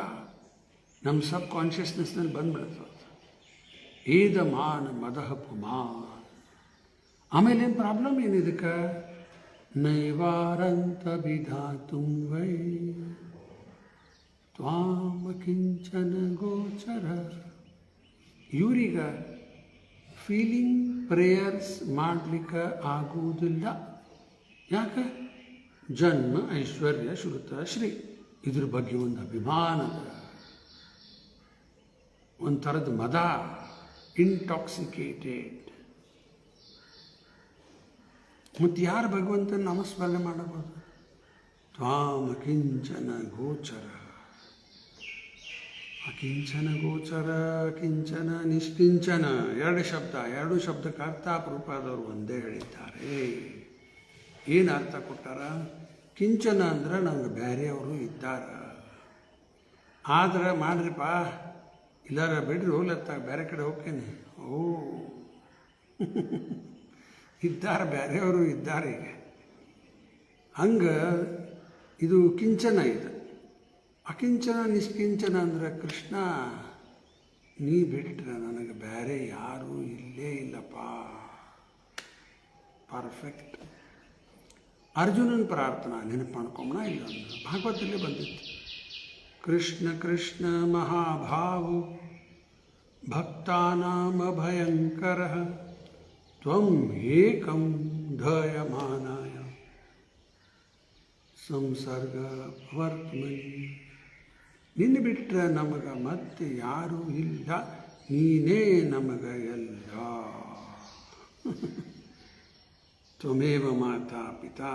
ನಮ್ಮ ಸಬ್ ಕಾನ್ಷಿಯಸ್ನೆಸ್ನಲ್ಲಿ ಬಂದ್ಬಿಡ್ತದೆ. ಏದಮಾನ ಮದಃ ಪುಮಾನ್. ಆಮೇಲೆ ಏನು ಪ್ರಾಬ್ಲಮ್ ಏನಿದಕ್ಕೆ? ನೈವಾರಂತ ಬಿಧಾತುಂ ವೈ ತ್ವಾಮ ಕಿಂಚನ ಗೋಚರ. ಇವ್ರೀಗ ಫೀಲಿಂಗ್ ಪ್ರೇಯರ್ಸ್ ಮಾಡಲಿಕ್ಕೆ ಆಗುವುದಿಲ್ಲ. ಯಾಕೆ? ಜನ್ಮ ಐಶ್ವರ್ಯ ಶ್ರುತ ಶ್ರೀ, ಇದ್ರ ಬಗ್ಗೆ ಒಂದು ಅಭಿಮಾನದ, ಒಂದು ಥರದ ಮದ, ಇಂಟಾಕ್ಸಿಕೇಟೆಡ್. ಮತ್ತು ಯಾರು ಭಗವಂತನ ನಾಮಸ್ಮರಣೆ ಮಾಡಬಹುದು? ತ್ವಾಮ ಕಿಂಚನ ಗೋಚರ. ಅಕಿಂಚನ ಗೋಚರ, ಕಿಂಚನ ನಿಷ್ಕಿಂಚನ, ಎರಡು ಶಬ್ದಕ್ಕೆ ಅರ್ಥ ಅಪರೂಪದವರು ಒಂದೇ ಹೇಳಿದ್ದಾರೆ. ಏನು ಅರ್ಥ ಕೊಟ್ಟಾರ? ಕಿಂಚನ ಅಂದ್ರೆ ನಮ್ಗೆ ಬೇರೆಯವರು ಇದ್ದಾರ, ಆದ್ರೆ ಮಾಡ್ರಿಪ್ಪ, ಇಲ್ಲಾರ ಬಿಡ್ರಿ ಹೋಗ್ಲತ್ತ, ಬೇರೆ ಕಡೆ ಹೋಗ್ತೇನೆ. ಓ ಇದ್ದಾರೆ, ಬೇರೆಯವರು ಇದ್ದಾರೆ. ಈಗ ಹಂಗೆ ಇದು ಕಿಂಚನ. ಇದು ಅಕಿಂಚನ ನಿಷ್ಕಿಂಚನ ಅಂದರೆ ಕೃಷ್ಣ ನೀ ಬಿಟ್ರೆ ನನಗೆ ಬೇರೆ ಯಾರೂ ಇಲ್ಲೇ ಇಲ್ಲಪ್ಪ. ಪರ್ಫೆಕ್ಟ್. ಅರ್ಜುನನ ಪ್ರಾರ್ಥನಾ ನೆನಪು ಮಾಡ್ಕೊಂಬಣ. ಇಲ್ಲ ಅಂದ್ರೆ ಭಾಗವತದಲ್ಲೇ ಬಂದಿತ್ತು. ಕೃಷ್ಣ ಕೃಷ್ಣ ಮಹಾಭಾವೋ ಭಕ್ತಾನಾಮ ಭಯಂಕರ ತ್ವಂ ಏಕಂ ಧಯಮಾನಾಯ ಸಂಸರ್ಗ ವರ್ತಮನಿ. ನಿನ್ನ ಬಿಟ್ಟರೆ ನಮಗೆ ಮತ್ತೆ ಯಾರೂ ಇಲ್ಲ, ನೀನೇ ನಮಗೆ ಎಲ್ಲ. ತ್ವಮೇವ ಮಾತಾ ಪಿತಾ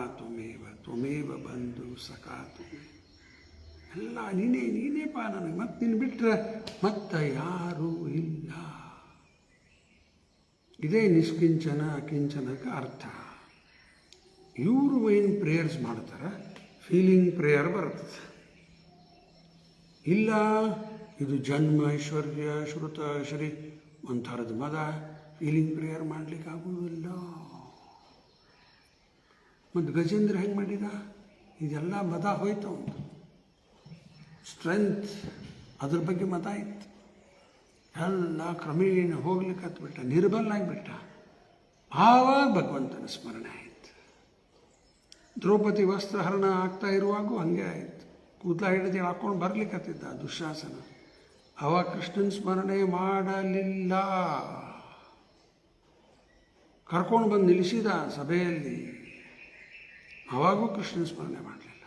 ತ್ವಮೇವ ಬಂಧು ಸಖಾ ತ್ವಮೇವ. ಎಲ್ಲ ನೀನೇಪ್ಪ ನನಗೆ, ಮತ್ತೆ ನಿನ್ನ ಬಿಟ್ಟರೆ ಮತ್ತೆ ಯಾರೂ ಇಲ್ಲ. ಇದೇ ನಿಷ್ಕಿಂಚನ ಅಕಿಂಚನಕ್ಕೆ ಅರ್ಥ. ಇವರು ಏನು ಪ್ರೇಯರ್ಸ್ ಮಾಡ್ತಾರೆ, ಫೀಲಿಂಗ್ ಪ್ರೇಯರ್ ಬರ್ತದೆ. ಇಲ್ಲ, ಇದು ಜನ್ಮ ಐಶ್ವರ್ಯ ಶ್ರುತ ಶ್ರೀ ಒಂಥರದ ಮದ, ಫೀಲಿಂಗ್ ಪ್ರೇಯರ್ ಮಾಡಲಿಕ್ಕೆ ಆಗುವುದಿಲ್ಲ. ಮತ್ತು ಗಜೇಂದ್ರ ಹೆಂಗೆ ಮಾಡಿದ? ಇದೆಲ್ಲ ಮದ ಹೋಯ್ತು, ಅವನು ಸ್ಟ್ರೆಂತ್, ಅದ್ರ ಬಗ್ಗೆ ಮದ ಇತ್ತು. ಎಲ್ಲ ಕ್ರಮೇಣ ಹೋಗ್ಲಿಕ್ಕೆ ಹತ್ಬಿಟ್ಟ, ನಿರ್ಬಲಾಗಿಬಿಟ್ಟ. ಆವಾಗ ಭಗವಂತನ ಸ್ಮರಣೆ ಆಯಿತು. ದ್ರೌಪದಿ ವಸ್ತ್ರಹರಣ ಆಗ್ತಾ ಇರುವಾಗೂ ಹಂಗೆ ಆಯಿತು. ಕೂದಲ ಹಿಡಿದು ಹಾಕ್ಕೊಂಡು ಬರ್ಲಿಕ್ಕೆ ಹತ್ತಿದ್ದ ದುಶ್ಯಾಸನ. ಅವಾಗ ಕೃಷ್ಣನ ಸ್ಮರಣೆ ಮಾಡಲಿಲ್ಲ. ಕರ್ಕೊಂಡು ಬಂದು ನಿಲ್ಲಿಸಿದ ಸಭೆಯಲ್ಲಿ, ಅವಾಗೂ ಕೃಷ್ಣನ ಸ್ಮರಣೆ ಮಾಡಲಿಲ್ಲ.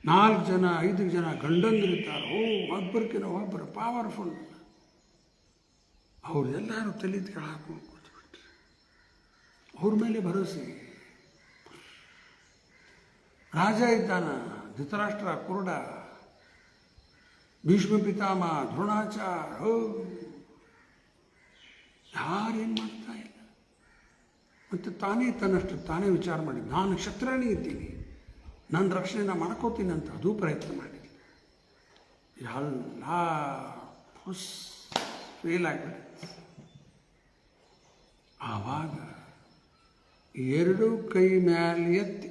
4 ಜನ 5 ಜನ ಗಂಡಂದಿರ್ತಾರೆ, ಒಬ್ಬರಿಗಿನ ಒಬ್ಬರು ಪವರ್ಫುಲ್. ಅವ್ರೆಲ್ಲರೂ ತಲೆದ ಕೆಳ ಹಾಕೊಂಡು ಕೂತ್ಬಿಟ್ರು. ಅವ್ರ ಮೇಲೆ ಭರೋಸೆ. ರಾಜ ಇದ್ದಾನ, ಧೃತರಾಷ್ಟ್ರ, ಕುರುಡ, ಭೀಷ್ಮ ಪಿತಾಮಹ, ದ್ರೋಣಾಚಾರ್ಯ, ಯಾರೇನು ಮಾಡ್ತಾ ಇಲ್ಲ. ಮತ್ತು ತಾನೇ ತನ್ನಷ್ಟು ತಾನೇ ವಿಚಾರ ಮಾಡಿ, ನಾನು ಕ್ಷತ್ರಿಯನೇ ಇದ್ದೀನಿ, ನನ್ನ ರಕ್ಷಣೆ ನಾನು ಮಾಡ್ಕೋತೀನಿ ಅಂತ ಅದು ಪ್ರಯತ್ನ ಮಾಡಿಲ್ಲ. ಎಲ್ಲ ಫೇಲ್ ಆಗಿಬಿಡುತ್ತೆ. ಆವಾಗ ಎರಡೂ ಕೈ ಮ್ಯಾಲೆ ಎತ್ತಿ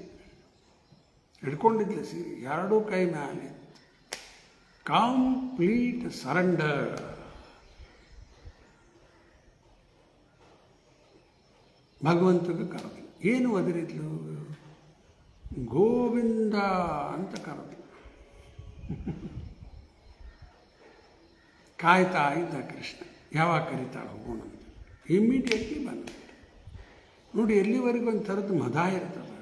ಹಿಡ್ಕೊಂಡಿದ್ಲೆ ಸೀರೆ, ಎರಡೂ ಕೈ ಮ್ಯಾಲೆ ಎತ್ತಿ ಕಂಪ್ಲೀಟ್ ಸರೆಂಡರ್. ಭಗವಂತಗೆ ಕರೆದ್ಲು. ಏನು ಒದರಿದ್ಲು? ಗೋವಿಂದ ಅಂತ ಕರೆದ್ಲು. ಕಾಯ್ತಾ ಇದ್ದ ಕೃಷ್ಣ, ಯಾವಾಗ ಕರೀತಾಳೆ ಹೋಗೋಣ ಅಂತ. ಇಮ್ಮಿಡಿಯೇಟ್ಲಿ ಬಂದ. ನೋಡಿ, ಎಲ್ಲಿವರೆಗೂ ಒಂದು ಥರದ್ದು ಮದ ಇರ್ತದೆ,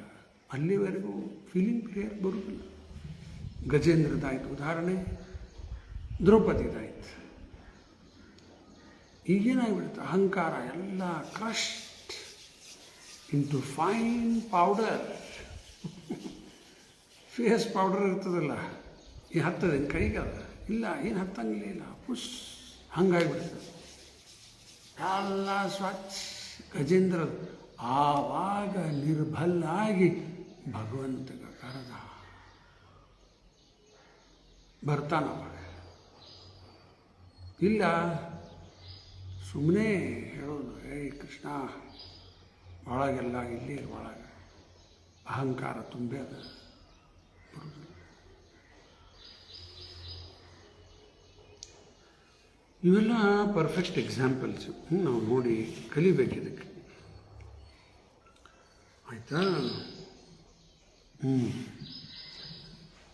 ಅಲ್ಲಿವರೆಗೂ ಫೀಲಿಂಗ್ ಕ್ಲಿಯರ್ ಬರುವುದಿಲ್ಲ. ಗಜೇಂದ್ರದಾಯ್ತು ಉದಾಹರಣೆ, ದ್ರೌಪದಿದಾಯ್ತು. ಈಗೇನಾಗ್ಬಿಡುತ್ತೆ, ಅಹಂಕಾರ ಎಲ್ಲ crushed into fine powder. Face powder ಇರ್ತದಲ್ಲ, ಈ ಹತ್ತದ ಕೈಗದ ಇಲ್ಲ, ಏನು ಹತ್ತಂಗಿಲ್ಲ, ಪುಷ್ ಹಂಗಾಗಿಬಿಡ್ತದೆ ಎಲ್ಲ ಸ್ವಚ್ಛ ಗಜೇಂದ್ರ. ಆವಾಗ ನಿರ್ಭಲ್ಲಾಗಿ ಭಗವಂತಗ ಕರೆದ. ಬರ್ತಾನವಾಗ. ಇಲ್ಲ ಸುಮ್ಮನೆ ಹೇಳೋದು, ಏಯ್ ಕೃಷ್ಣ ಒಳಗೆಲ್ಲ ಇಲ್ಲಿ ಒಳಗೆ ಅಹಂಕಾರ ತುಂಬ್ಯದ, ಬರೋದಿಲ್ಲ. ಇವೆಲ್ಲ ಪರ್ಫೆಕ್ಟ್ ಎಕ್ಸಾಂಪಲ್ಸು. ನಾವು ನೋಡಿ ಕಲಿಬೇಕಿದಕ್ಕೆ, ಆಯಿತಾ?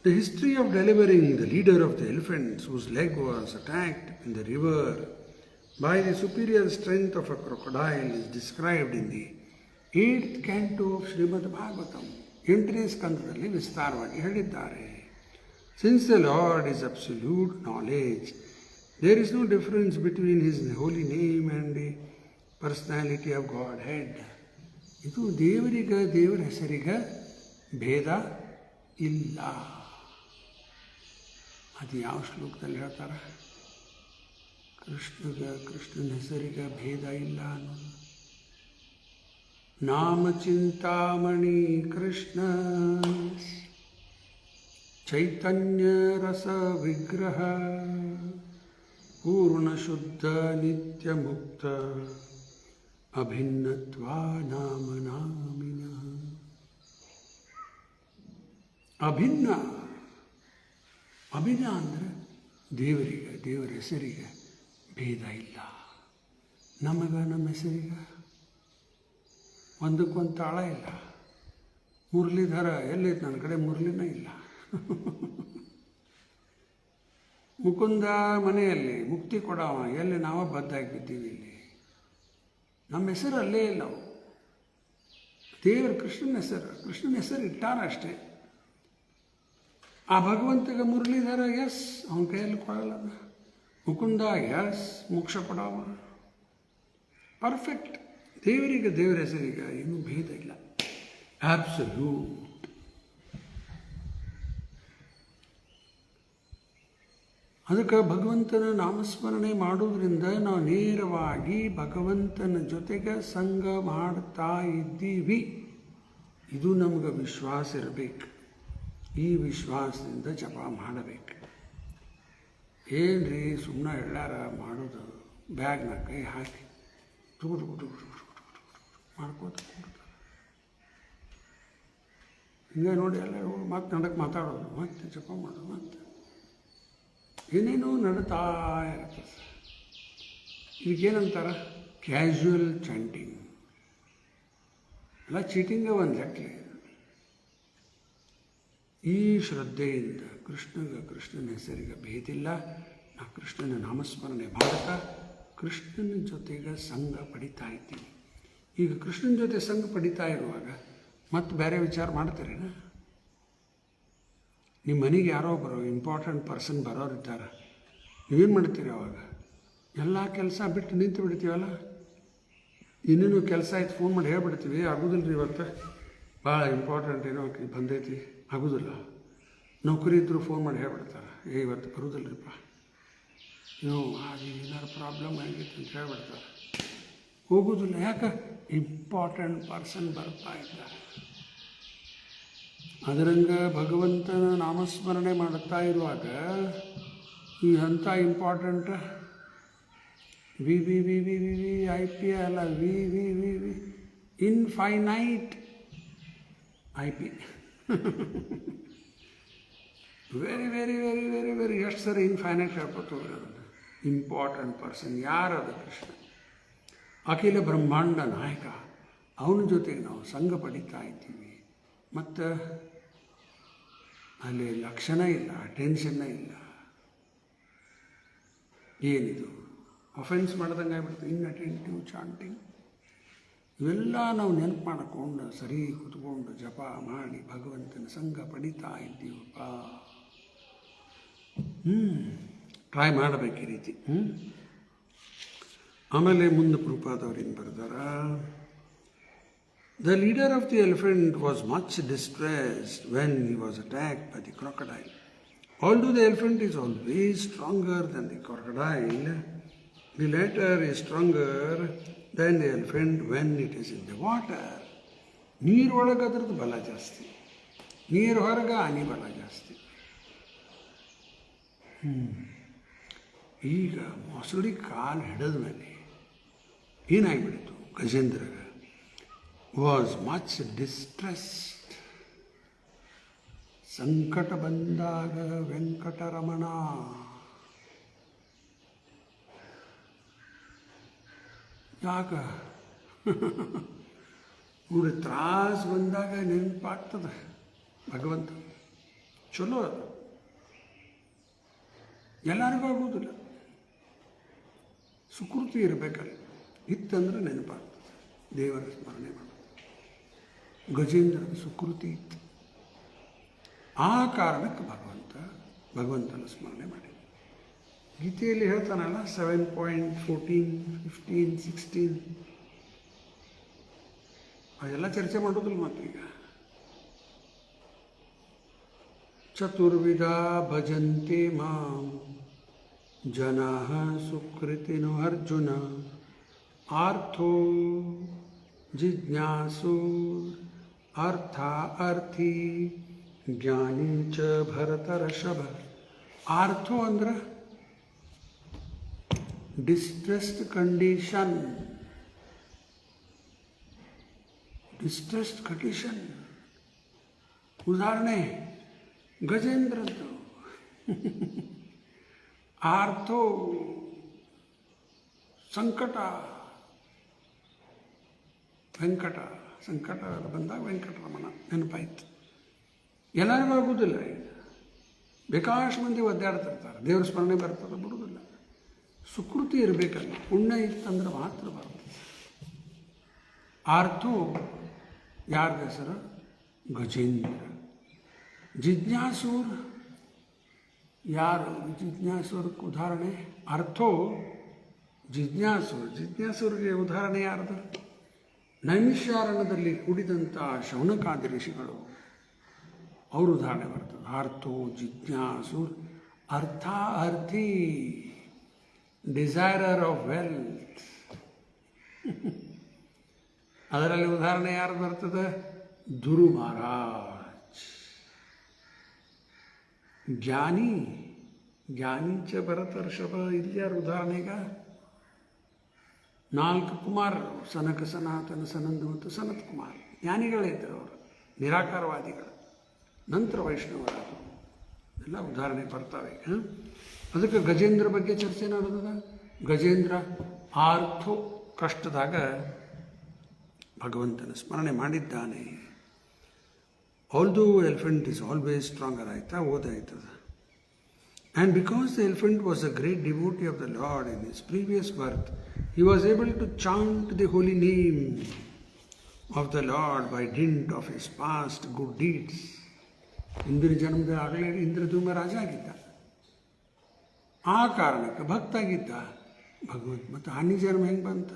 The history of delivering the leader of the elephants whose leg was attacked in the river by the superior strength of a crocodile is described in the 8th canto of Srimad Bhagavatam. 8ನೇ ಸ್ಕಂದದಲ್ಲಿ ವಿಸ್ತಾರವಾಗಿ ಹೇಳಿದ್ದಾರೆ. Since the Lord is absolute knowledge, there is no difference between his holy name and the personality of Godhead. ಇದು ದೇವರ ಹೆಸರಿಗೆ ಭೇದ ಇಲ್ಲ. ಅದು ಯಾವ ಶ್ಲೋಕದಲ್ಲಿ ಹೇಳ್ತಾರೆ? ಕೃಷ್ಣನ ಹೆಸರಿಗೆ ಭೇದ ಇಲ್ಲ ಅನ್ನೋದು. ನಾಮ ಚಿಂತಾಮಣಿ ಕೃಷ್ಣ ಚೈತನ್ಯ ರಸ ವಿಗ್ರಹ ಪೂರ್ಣ ಶುದ್ಧ ನಿತ್ಯ ಮುಕ್ತ ಅಭಿನ್ನತ್ವಾ ನಾಮ ನಾಮಿನ. ಅಭಿನ್ನ ಅಂದರೆ ದೇವರ ಹೆಸರಿಗೆ ಭೇದ ಇಲ್ಲ. ನಮ್ಮ ಹೆಸರಿಗೆ ಒಂದಕ್ಕೊಂದು ತಾಳ ಇಲ್ಲ. ಮುರಳೀಧರ ಎಲ್ಲೈತೆ? ನನ್ನ ಕಡೆ ಮುರಳಿನೇ ಇಲ್ಲ. ಮುಕುಂದ ಮನೆಯಲ್ಲಿ ಮುಕ್ತಿ ಕೊಡವ ಎಲ್ಲಿ? ನಾವು ಬದ್ದಾಗಿ ಬಿದ್ದೀವಿ ಇಲ್ಲಿ. ನಮ್ಮ ಹೆಸರು ಅಲ್ಲೇ ಇಲ್ಲ. ಅವು ದೇವರು ಕೃಷ್ಣನ ಹೆಸರು ಇಟ್ಟಾರ ಅಷ್ಟೇ. ಆ ಭಗವಂತಗೆ ಮುರಳೀಧರ ಎಸ್, ಅವನ ಕೈಯಲ್ಲಿ ಕೊಡಲ್ಲ. ಮುಕುಂದ ಎಸ್, ಮೋಕ್ಷ ಕೊಡವ. ಪರ್ಫೆಕ್ಟ್. ದೇವರ ಹೆಸರಿಗೆ ಏನೂ ಭೇದ ಇಲ್ಲ. ಆಬ್ಸಲ್ಯೂಟ್. ಅದಕ್ಕೆ ಭಗವಂತನ ನಾಮಸ್ಮರಣೆ ಮಾಡೋದ್ರಿಂದ ನಾವು ನೇರವಾಗಿ ಭಗವಂತನ ಜೊತೆಗೆ ಸಂಗ ಮಾಡ್ತಾ ಇದ್ದೀವಿ. ಇದು ನಮ್ಗೆ ವಿಶ್ವಾಸ ಇರಬೇಕು. ಈ ವಿಶ್ವಾಸದಿಂದ ಜಪ ಮಾಡಬೇಕು. ಏನ್ರಿ ಸುಮ್ಮನೆ ಎಲ್ಲಾರ ಮಾಡೋದು, ಬ್ಯಾಗ್ನ ಕೈ ಹಾಕಿ ಮಾಡ್ಕೋತ ಹಿಂಗೆ ನೋಡಿ ಎಲ್ಲರೂ ಮತ್ತೆ ನಡಕ್ಕೆ ಮಾತಾಡೋದು, ಮತ್ತೆ ಜಪ ಮಾಡೋದು, ಮತ್ತೆ ಏನೇನೋ ನಡೀತಾ ಇರ್ತದೆ. ಇದಕ್ಕೇನಂತಾರೆ? Casual chanting. ಎಲ್ಲ ಚೀಟಿಂಗ ಒಂದು ಲೆಕ್ಕ. ಈ ಶ್ರದ್ಧೆಯಿಂದ ಕೃಷ್ಣನ ಹೆಸರಿಗೆ ಭೇದಿಲ್ಲ. ನಾವು ಕೃಷ್ಣನ ನಾಮಸ್ಮರಣೆ ಮಾಡ್ತಾ ಕೃಷ್ಣನ ಜೊತೆಗೆ ಸಂಘ ಪಡಿತಾ ಇದ್ದೀವಿ. ಈಗ ಕೃಷ್ಣನ ಜೊತೆ ಸಂಘ ಪಡಿತಾ ಇರುವಾಗ ಮತ್ತೆ ಬೇರೆ ವಿಚಾರ ಮಾಡ್ತೀರೇನ? ನಿಮ್ಮ ಮನೆಗೆ ಯಾರೋ ಒಬ್ಬರು ಇಂಪಾರ್ಟೆಂಟ್ ಪರ್ಸನ್ ಬರೋರಿದ್ದಾರೆ, ನೀವೇನು ಮಾಡ್ತೀರಿ? ಅವಾಗ ಎಲ್ಲ ಕೆಲಸ ಬಿಟ್ಟು ನಿಂತು ಬಿಡ್ತೀವಲ್ಲ. ಇನ್ನೇನು ಕೆಲಸ ಆಯ್ತು ಫೋನ್ ಮಾಡಿ ಹೇಳ್ಬಿಡ್ತೀವಿ, ಆಗೋದಿಲ್ಲ ರೀ ಇವತ್ತು ಭಾಳ ಇಂಪಾರ್ಟೆಂಟ್ ಏನೋ ಬಂದೈತಿ, ಆಗೋದಿಲ್ಲ. ನೌಕರಿ ಇದ್ದರೂ ಫೋನ್ ಮಾಡಿ ಹೇಳ್ಬಿಡ್ತಾರೆ, ಇವತ್ತು ಬರೋದಿಲ್ಲ ರೀಪ್ಪ, ಅದು ಏನಾರು ಪ್ರಾಬ್ಲಮ್ ಆಗೈತೆ ಅಂತ ಹೇಳ್ಬಿಡ್ತಾರೆ. ಹೋಗೋದಿಲ್ಲ. ಯಾಕೆ? ಇಂಪಾರ್ಟೆಂಟ್ ಪರ್ಸನ್ ಬರ್ತಾ ಇದ್ದಾರೆ. ಅದರಂಗ ಭಗವಂತನ ನಾಮಸ್ಮರಣೆ ಮಾಡುತ್ತಾ ಇರುವಾಗ ಈ ಹಂತ important V V V V V V I P ಅಲ್ಲ V V V V infinite I P very very very very very ಎಷ್ಟು ಸರಿ ಇನ್ಫೈನೈಟ್ ಹೇಳ್ಕೊತ ಹೋಗಿರೋದು ಇಂಪಾರ್ಟೆಂಟ್ ಪರ್ಸನ್ ಯಾರದು ಕೃಷ್ಣ ಅಖಿಲ ಬ್ರಹ್ಮಾಂಡ ನಾಯಕ ಅವನ ಜೊತೆಗೆ ನಾವು ಸಂಘ ಪಡಿತಾ ಇದ್ದೀವಿ ಮತ್ತು ಅಲ್ಲಿ ಲಕ್ಷಣ ಇಲ್ಲ ಟೆನ್ಷನ್ನ ಇಲ್ಲ ಏನಿದು ಅಫೆನ್ಸ್ ಮಾಡ್ದಂಗೆ ಆಗ್ಬಿಡ್ತು ಇನ್ಅಟೆಂಟಿವ್ ಚಾಂಟಿಂಗ್ ಇವೆಲ್ಲ ನಾವು ನೆನಪು ಮಾಡಿಕೊಂಡು ಸರಿ ಕೂತ್ಕೊಂಡು ಜಪ ಮಾಡಿ ಭಗವಂತನ ಸಂಘ ಪಡಿತಾ ಇದ್ದೀವಪ್ಪ. ಟ್ರೈ ಮಾಡಬೇಕು ಈ ರೀತಿ. ಆಮೇಲೆ ಮುಂದೆ ಪ್ರಭುಪಾದವ್ರೇನು ಬರ್ದಾರ, the leader of the elephant was much distressed when he was attacked by the crocodile. Although the elephant is always stronger than the crocodile, the latter is stronger than the elephant when it is in the water. ನೀರೊಳಗೆ ಅದ್ರದ್ದು ಬಲ ಜಾಸ್ತಿ, ನೀರು ಹೊರಗೆ ಆನೆ ಬಲ ಜಾಸ್ತಿ. ಈಗ ಮೊಸಳಿ ಕಾಲು ಹಿಡಿದ ಮೇಲೆ ಏನಾಗಿಬಿಡ್ತು, ಗಜೇಂದ್ರಗ ವಾಸ್ ಮಚ್ ಡಿಸ್ಟ್ರೆಸ್ಡ್. ಸಂಕಟ ಬಂದಾಗ ವೆಂಕಟರಮಣ ಯಾಕ ನೋಡಿ, ತ್ರಾಸ ಬಂದಾಗ ನೆನಪಾಗ್ತದೆ ಭಗವಂತ. ಚಲೋ ಅದು, ಎಲ್ಲರಿಗೂ ಆಗೋದಿಲ್ಲ. ಸುಕೃತಿ ಇರಬೇಕಲ್ಲ, ಇತ್ತಂದ್ರೆ ನೆನಪಾಗ್ತದೆ. ದೇವರ ಸ್ಮರಣೆ ಮಾಡೋದು ಗಜೇಂದ್ರದ ಸುಕೃತಿ ಇತ್ತು. ಆ ಕಾರಣಕ್ಕೆ ಭಗವಂತನ ಸ್ಮರಣೆ ಮಾಡಿ. ಗೀತೆಯಲ್ಲಿ ಹೇಳ್ತಾನಲ್ಲ 7.14, 15, 16 ಅದೆಲ್ಲ ಚರ್ಚೆ ಮಾಡೋದಿಲ್ಲ. ಮತ್ತೀಗ ಚತುರ್ವಿಧ ಭಜಂತೆ ಮಾಂ ಜನಾಃ ಸುಕೃತಿನೋ ಅರ್ಜುನ ಆರ್ಥೋ ಜಿಜ್ಞಾಸು ಅರ್ಥ ಅರ್ಥಿ ಜ್ಞಾನಿ ಚ ಭರತರ್ಷಭ. ಆರ್ಥೋ ಅಂದ್ರೆ ಡಿಸ್ಟ್ರೆಸ್ಡ್ ಕಂಡೀಷನ್, ಡಿಸ್ಟ್ರೆಸ್ಡ್ ಕಂಡೀಷನ್. ಉದಾಹರಣೆ ಗಜೇಂದ್ರದ್ದು. ಆರ್ಥೋ ಸಂಕಟ, ವೆಂಕಟ, ಸಂಕಟ ಬಂದಾಗ ವೆಂಕಟರಮಣ ನೆನಪಾಯ್ತು. ಎಲ್ಲರಿಗೂ ಆಗೋದಿಲ್ಲ. ಬೇಕಾಷ್ಟು ಮಂದಿ ಒದ್ದಾಡ್ತಿರ್ತಾರೆ, ದೇವ್ರ ಸ್ಮರಣೆ ಬರ್ತದೆ, ಬಿಡುವುದಿಲ್ಲ. ಸುಕೃತಿ ಇರಬೇಕಲ್ಲ, ಪುಣ್ಯ ಇತ್ತಂದ್ರೆ ಮಾತ್ರ ಬರ್ತದೆ. ಆರ್ಥೋ ಯಾರ್ದ ಹೆಸರು? ಗಜೇಂದ್ರ. ಜಿಜ್ಞಾಸೂರ್ ಯಾರು? ಜಿಜ್ಞಾಸೂರಕ್ಕೆ ಉದಾಹರಣೆ ಅರ್ಥೋ ಜಿಜ್ಞಾಸೂರ್. ಜಿಜ್ಞಾಸೂರಿಗೆ ಉದಾಹರಣೆ ಯಾರ್ದು? ನೈಮಿಷಾರಣ್ಯದಲ್ಲಿ ಕುಡಿದಂಥ ಶೌನಕಾದಿ ಋಷಿಗಳು, ಅವರು ಉದಾಹರಣೆ ಬರ್ತದೆ. ಅರ್ಥೋ ಜಿಜ್ಞಾಸೂರ್ ಅರ್ಥ ಅರ್ಥಿ ಡಿಸೈರರ್ ಆಫ್ ವೆಲ್ತ್. ಅದರಲ್ಲಿ ಉದಾಹರಣೆ ಯಾರು ಬರ್ತದೆ? ಧ್ರುವ ಮಹಾರಾಜ್. ಜ್ಞಾನಿ, ಜ್ಞಾನಿ ಚ ಭರತರ್ಷಭ. ಇಲ್ಲಿ ಯಾರು ಉದಾಹರಣೆಗ? 4 ಕುಮಾರರು, ಸನಕ, ಸನಾತನ, ಸನಂದ ಮತ್ತು ಸನತ್ ಕುಮಾರ್. ಜ್ಞಾನಿಗಳೇ ಇದ್ದರು ಅವರು, ನಿರಾಕಾರವಾದಿಗಳು. ನಂತರ ವೈಷ್ಣವರಾದರು. ಎಲ್ಲ ಉದಾಹರಣೆ ಬರ್ತವೆ. ಅದಕ್ಕೆ ಗಜೇಂದ್ರ ಬಗ್ಗೆ ಚರ್ಚೆ ನಡೆದದ. ಗಜೇಂದ್ರ ಆರ್ಥೋ ಕಷ್ಟದಾಗ ಭಗವಂತನ ಸ್ಮರಣೆ ಮಾಡಿದ್ದಾನೆ. Although elephant is always stronger ಆಯ್ತಾ, ಓದಾಯ್ತದ. And because the elephant was a great devotee of the Lord in his previous birth, he was able to chant the holy name of the Lord by dint of his past good deeds. ಇಂದಿನ ಜನ್ಮದ ಆಗಲೇ ಇಂದ್ರಧೂಮ ರಾಜ ಆಗಿದ್ದ, ಆ ಕಾರಣಕ್ಕೆ ಭಕ್ತ ಆಗಿದ್ದ ಭಗವಂತ. ಮತ್ತು ಆನೆ ಜನ್ಮ ಹೆಂಗೆ ಬಂತ?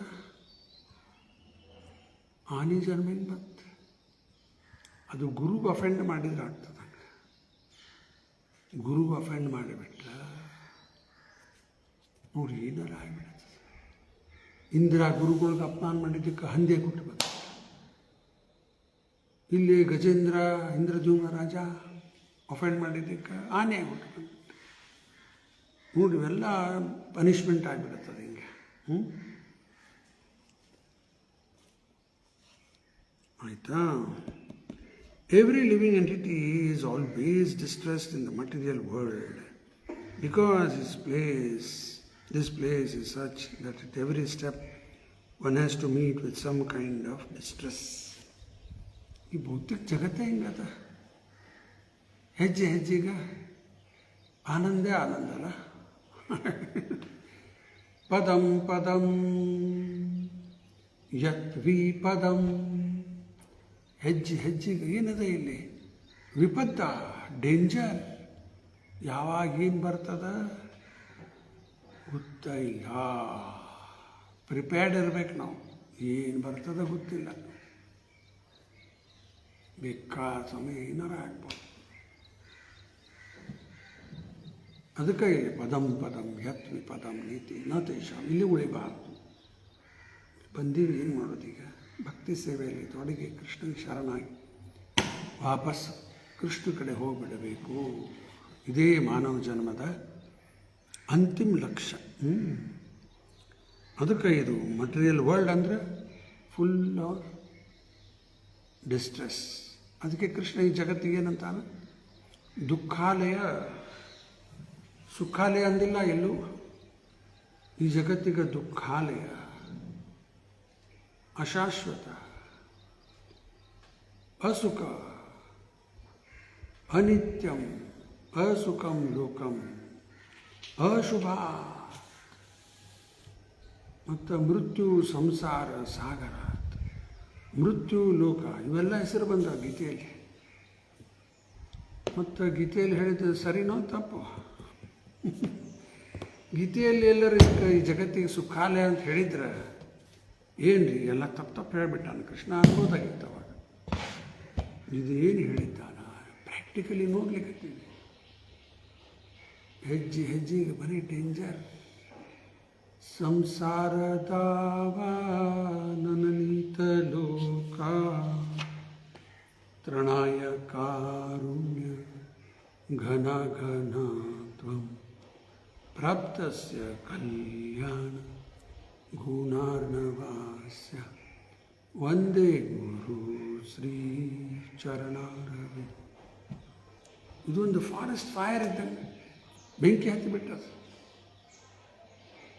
ಆನೆ ಜನ್ಮ ಹೆಂಗೆ ಬಂತ? ಅದು ಗುರುಗೆ ಅಫೆಂಡ್ ಮಾಡಿದ್ರೆ ಆಗ್ತದೆ. ಗುರುಗೆ ಅಫೆಂಡ್ ಮಾಡಿಬಿಟ್ರ ನೋಡಿ ಏನಾರ ಆಗಿಬಿಡ್ತದೆ. ಇಂದಿರಾ ಗುರುಗಳಿಗೆ ಅಪಮಾನ ಮಾಡಿದ್ದಕ್ಕೆ ಹಂದೆ ಕೊಟ್ಟು ಬಂದ. ಇಲ್ಲಿ ಗಜೇಂದ್ರ ಇಂದ್ರದ್ಯುಮ್ನ ರಾಜ ಅಫೆಂಡ್ ಮಾಡಿದ್ದಕ್ಕೆ ಆನೆ ಆಗ್ಬಿಟ್ಟು ನೋಡಿ, ಇವೆಲ್ಲ ಪನಿಷ್ಮೆಂಟ್ ಆಗಿಬಿಡುತ್ತದೆ ಹಿಂಗೆ. ಆಯಿತಾ? Every living entity is always distressed in the material world because this place is such that at every step one has to meet with some kind of distress. ಈ ಭೌತಿಕ ಜಗತ್ತೇ ಹಿಂಗದ. ಹೆಜ್ಜೆ ಹೆಜ್ಜೆಗ ಆನಂದೇ ಆನಂದ ಅಲ್ಲ. ಪದಂ ಪದಂ ಯತ್ ವಿಪದಂ, ಹೆಜ್ಜೆ ಹೆಜ್ಜೆಗೆ ಏನದ ಇಲ್ಲಿ ವಿಪತ್ತ, ಡೇಂಜರ್. ಯಾವಾಗ ಏನು ಬರ್ತದ ಗೊತ್ತ ಇಲ್ಲ. ಪ್ರಿಪೇರ್ಡ್ ಇರ್ಬೇಕು ನಾವು. ಏನು ಬರ್ತದ ಗೊತ್ತಿಲ್ಲ. ಬೇಕಾದ ಸಮಯ ಏನಾರ ಆಗ್ಬೋದು. ಅದಕ್ಕೆ ಇಲ್ಲಿ ಪದಂ ಪದಂ ಯತ್ ವಿಪದಂ ನೀತಿ ನ ತೇಷಾಂ, ಇಲ್ಲಿ ಉಳಿಬಾರದು. ಬಂದೀವಿ, ಏನು ಮಾಡೋದು ಈಗ? ಭಕ್ತಿ ಸೇವೆಯಲ್ಲಿ ತೊಡಗಿ ಕೃಷ್ಣನಿಗೆ ಶರಣಾಗಿ ವಾಪಸ್ ಕೃಷ್ಣ ಕಡೆ ಹೋಗಿಬಿಡಬೇಕು. ಇದೇ ಮಾನವ ಜನ್ಮದ ಅಂತಿಮ ಲಕ್ಷ್ಯ. ಅದಕ್ಕೆ ಇದು ಮಟೀರಿಯಲ್ ವರ್ಲ್ಡ್ ಅಂದರೆ ಫುಲ್ ಆಫ್ ಡಿಸ್ಟ್ರೆಸ್. ಅದಕ್ಕೆ ಕೃಷ್ಣ ಈ ಜಗತ್ತಿಗೆ ಏನಂತಾನೆ? ದುಃಖಾಲಯ, ಸುಖಾಲಯ ಅಂದಿಲ್ಲ ಎಲ್ಲೂ. ಈ ಜಗತ್ತಿಗೆ ದುಃಖಾಲಯ, ಅಶಾಶ್ವತ, ಅಸುಖ, ಅನಿತ್ಯಂ, ಅಸುಖಂ ಲೋಕಂ, ಅಶುಭ ಮತ್ತು ಮೃತ್ಯು ಸಂಸಾರ ಸಾಗರ, ಮೃತ್ಯು ಲೋಕ, ಇವೆಲ್ಲ ಹೆಸರು ಬಂದ ಗೀತೆಯಲ್ಲಿ. ಮತ್ತು ಗೀತೆಯಲ್ಲಿ ಹೇಳಿದ ಸರಿನೋ ತಪ್ಪು? ಗೀತೆಯಲ್ಲಿ ಎಲ್ಲರೂ ಈ ಜಗತ್ತಿಗೆ ಸುಖಾಲಯ ಅಂತ ಹೇಳಿದ್ರೆ ಏನ್ರಿ ಎಲ್ಲ ತಪ್ಪು ಹೇಳಿಬಿಟ್ಟಾನ ಕೃಷ್ಣ ಅನ್ಬೋದಾಗಿತ್ತು ಅವಾಗ. ಇದು ಏನು ಹೇಳಿದ್ದಾನ ಪ್ರಾಕ್ಟಿಕಲಿ ನೋಡ್ಲಿಕ್ಕೆ. ಹೆಜ್ಜೆ ಹೆಜ್ಜೆಗೆ ಬರೀ ಡೇಂಜರ್. ಸಂಸಾರದಾವ ನನನೀತ ಲೋಕ ತೃಣಾಯ ಕಾರುಣ್ಯ ಘನ ಘನ ತ್ವಂ ಪ್ರಾಪ್ತಸ್ಯ ಕಲ್ಯಾಣ ಗುಣಾರ್ಣವಾಸ್ಯ ವಂದೇ ಗುರು ಶ್ರೀ ಚರಣಾರವಿ. ಇದೊಂದು ಫಾರೆಸ್ಟ್ ಫೈರ್ ಇದ್ದಂಗೆ, ಬೆಂಕಿ ಹತ್ತಿಬಿಟ್ಟದು.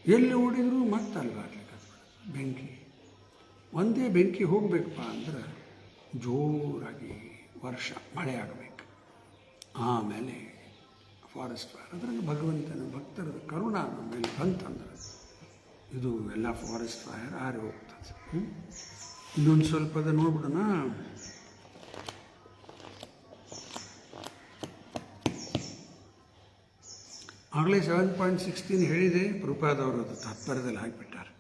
ಎಲ್ಲಿ ಓಡಿದ್ರು ಮತ್ತೆ ಅಲ್ಗಾಡ್ಲಿಕ್ಕೆ ಬೆಂಕಿ. ಒಂದೇ ಬೆಂಕಿ ಹೋಗಬೇಕಪ್ಪ ಅಂದ್ರೆ ಜೋರಾಗಿ ವರ್ಷ ಮಳೆ ಆಗಬೇಕು, ಆಮೇಲೆ ಫಾರೆಸ್ಟ್ ಫೈರ್. ಅದ್ರಾಗ ಭಗವಂತನ ಭಕ್ತರ ಕರುಣ ನಮ್ಮ ಮೇಲೆ ಬಂತಂದ್ರೆ ಇದು ಎಲ್ಲ ಫಾರೆಸ್ಟ್ ಫೈರ್ ಆರಿ ಹೋಗ್ತದೆ. ಇನ್ನೊಂದು ಸ್ವಲ್ಪದ ನೋಡ್ಬಿಡೋಣ. ಆಗಲೇ 7.16 ಹೇಳಿದೆ, ಪ್ರಭುಪಾದವರು ಅದು ತಾತ್ಪರ್ಯದಲ್ಲಿ ಹಾಕಿಬಿಟ್ಟಾರೆ.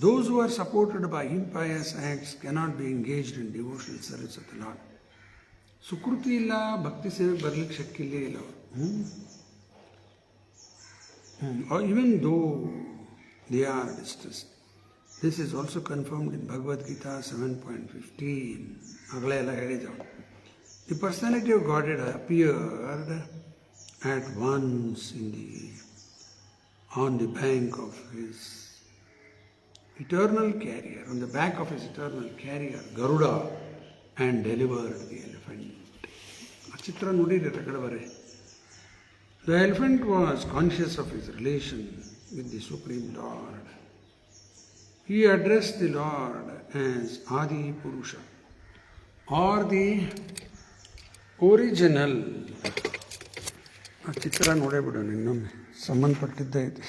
Those who are supported by impious acts cannot be engaged in devotional service of the Lord. ಸುಕೃತಿ ಇಲ್ಲ, ಭಕ್ತಿ ಸೇವೆಗೆ ಬರಲಿಕ್ಕೆ ಶಕ್ತಿಲ್ಲೇ ಇಲ್ಲ ಅವರು. Even though they are distressed. This is also confirmed in Bhagavad Gita 7.15. ಆಗಲೇ ಎಲ್ಲ ಹೇಳಿದವರು. The personality of Godhead appeared at once on the bank of his eternal carrier, on the back of his eternal carrier, Garuda, and delivered the elephant. A chitra nodire rakadavare. The elephant was conscious of his relation with the Supreme Lord. He addressed the Lord as Adi Purusha, or the original. ಆ ಚಿತ್ರ ನೋಡೇ ಬಿಡೋಣ ಇನ್ನೊಮ್ಮೆ, ಸಂಬಂಧಪಟ್ಟಿದ್ದೇ ಐತಿ.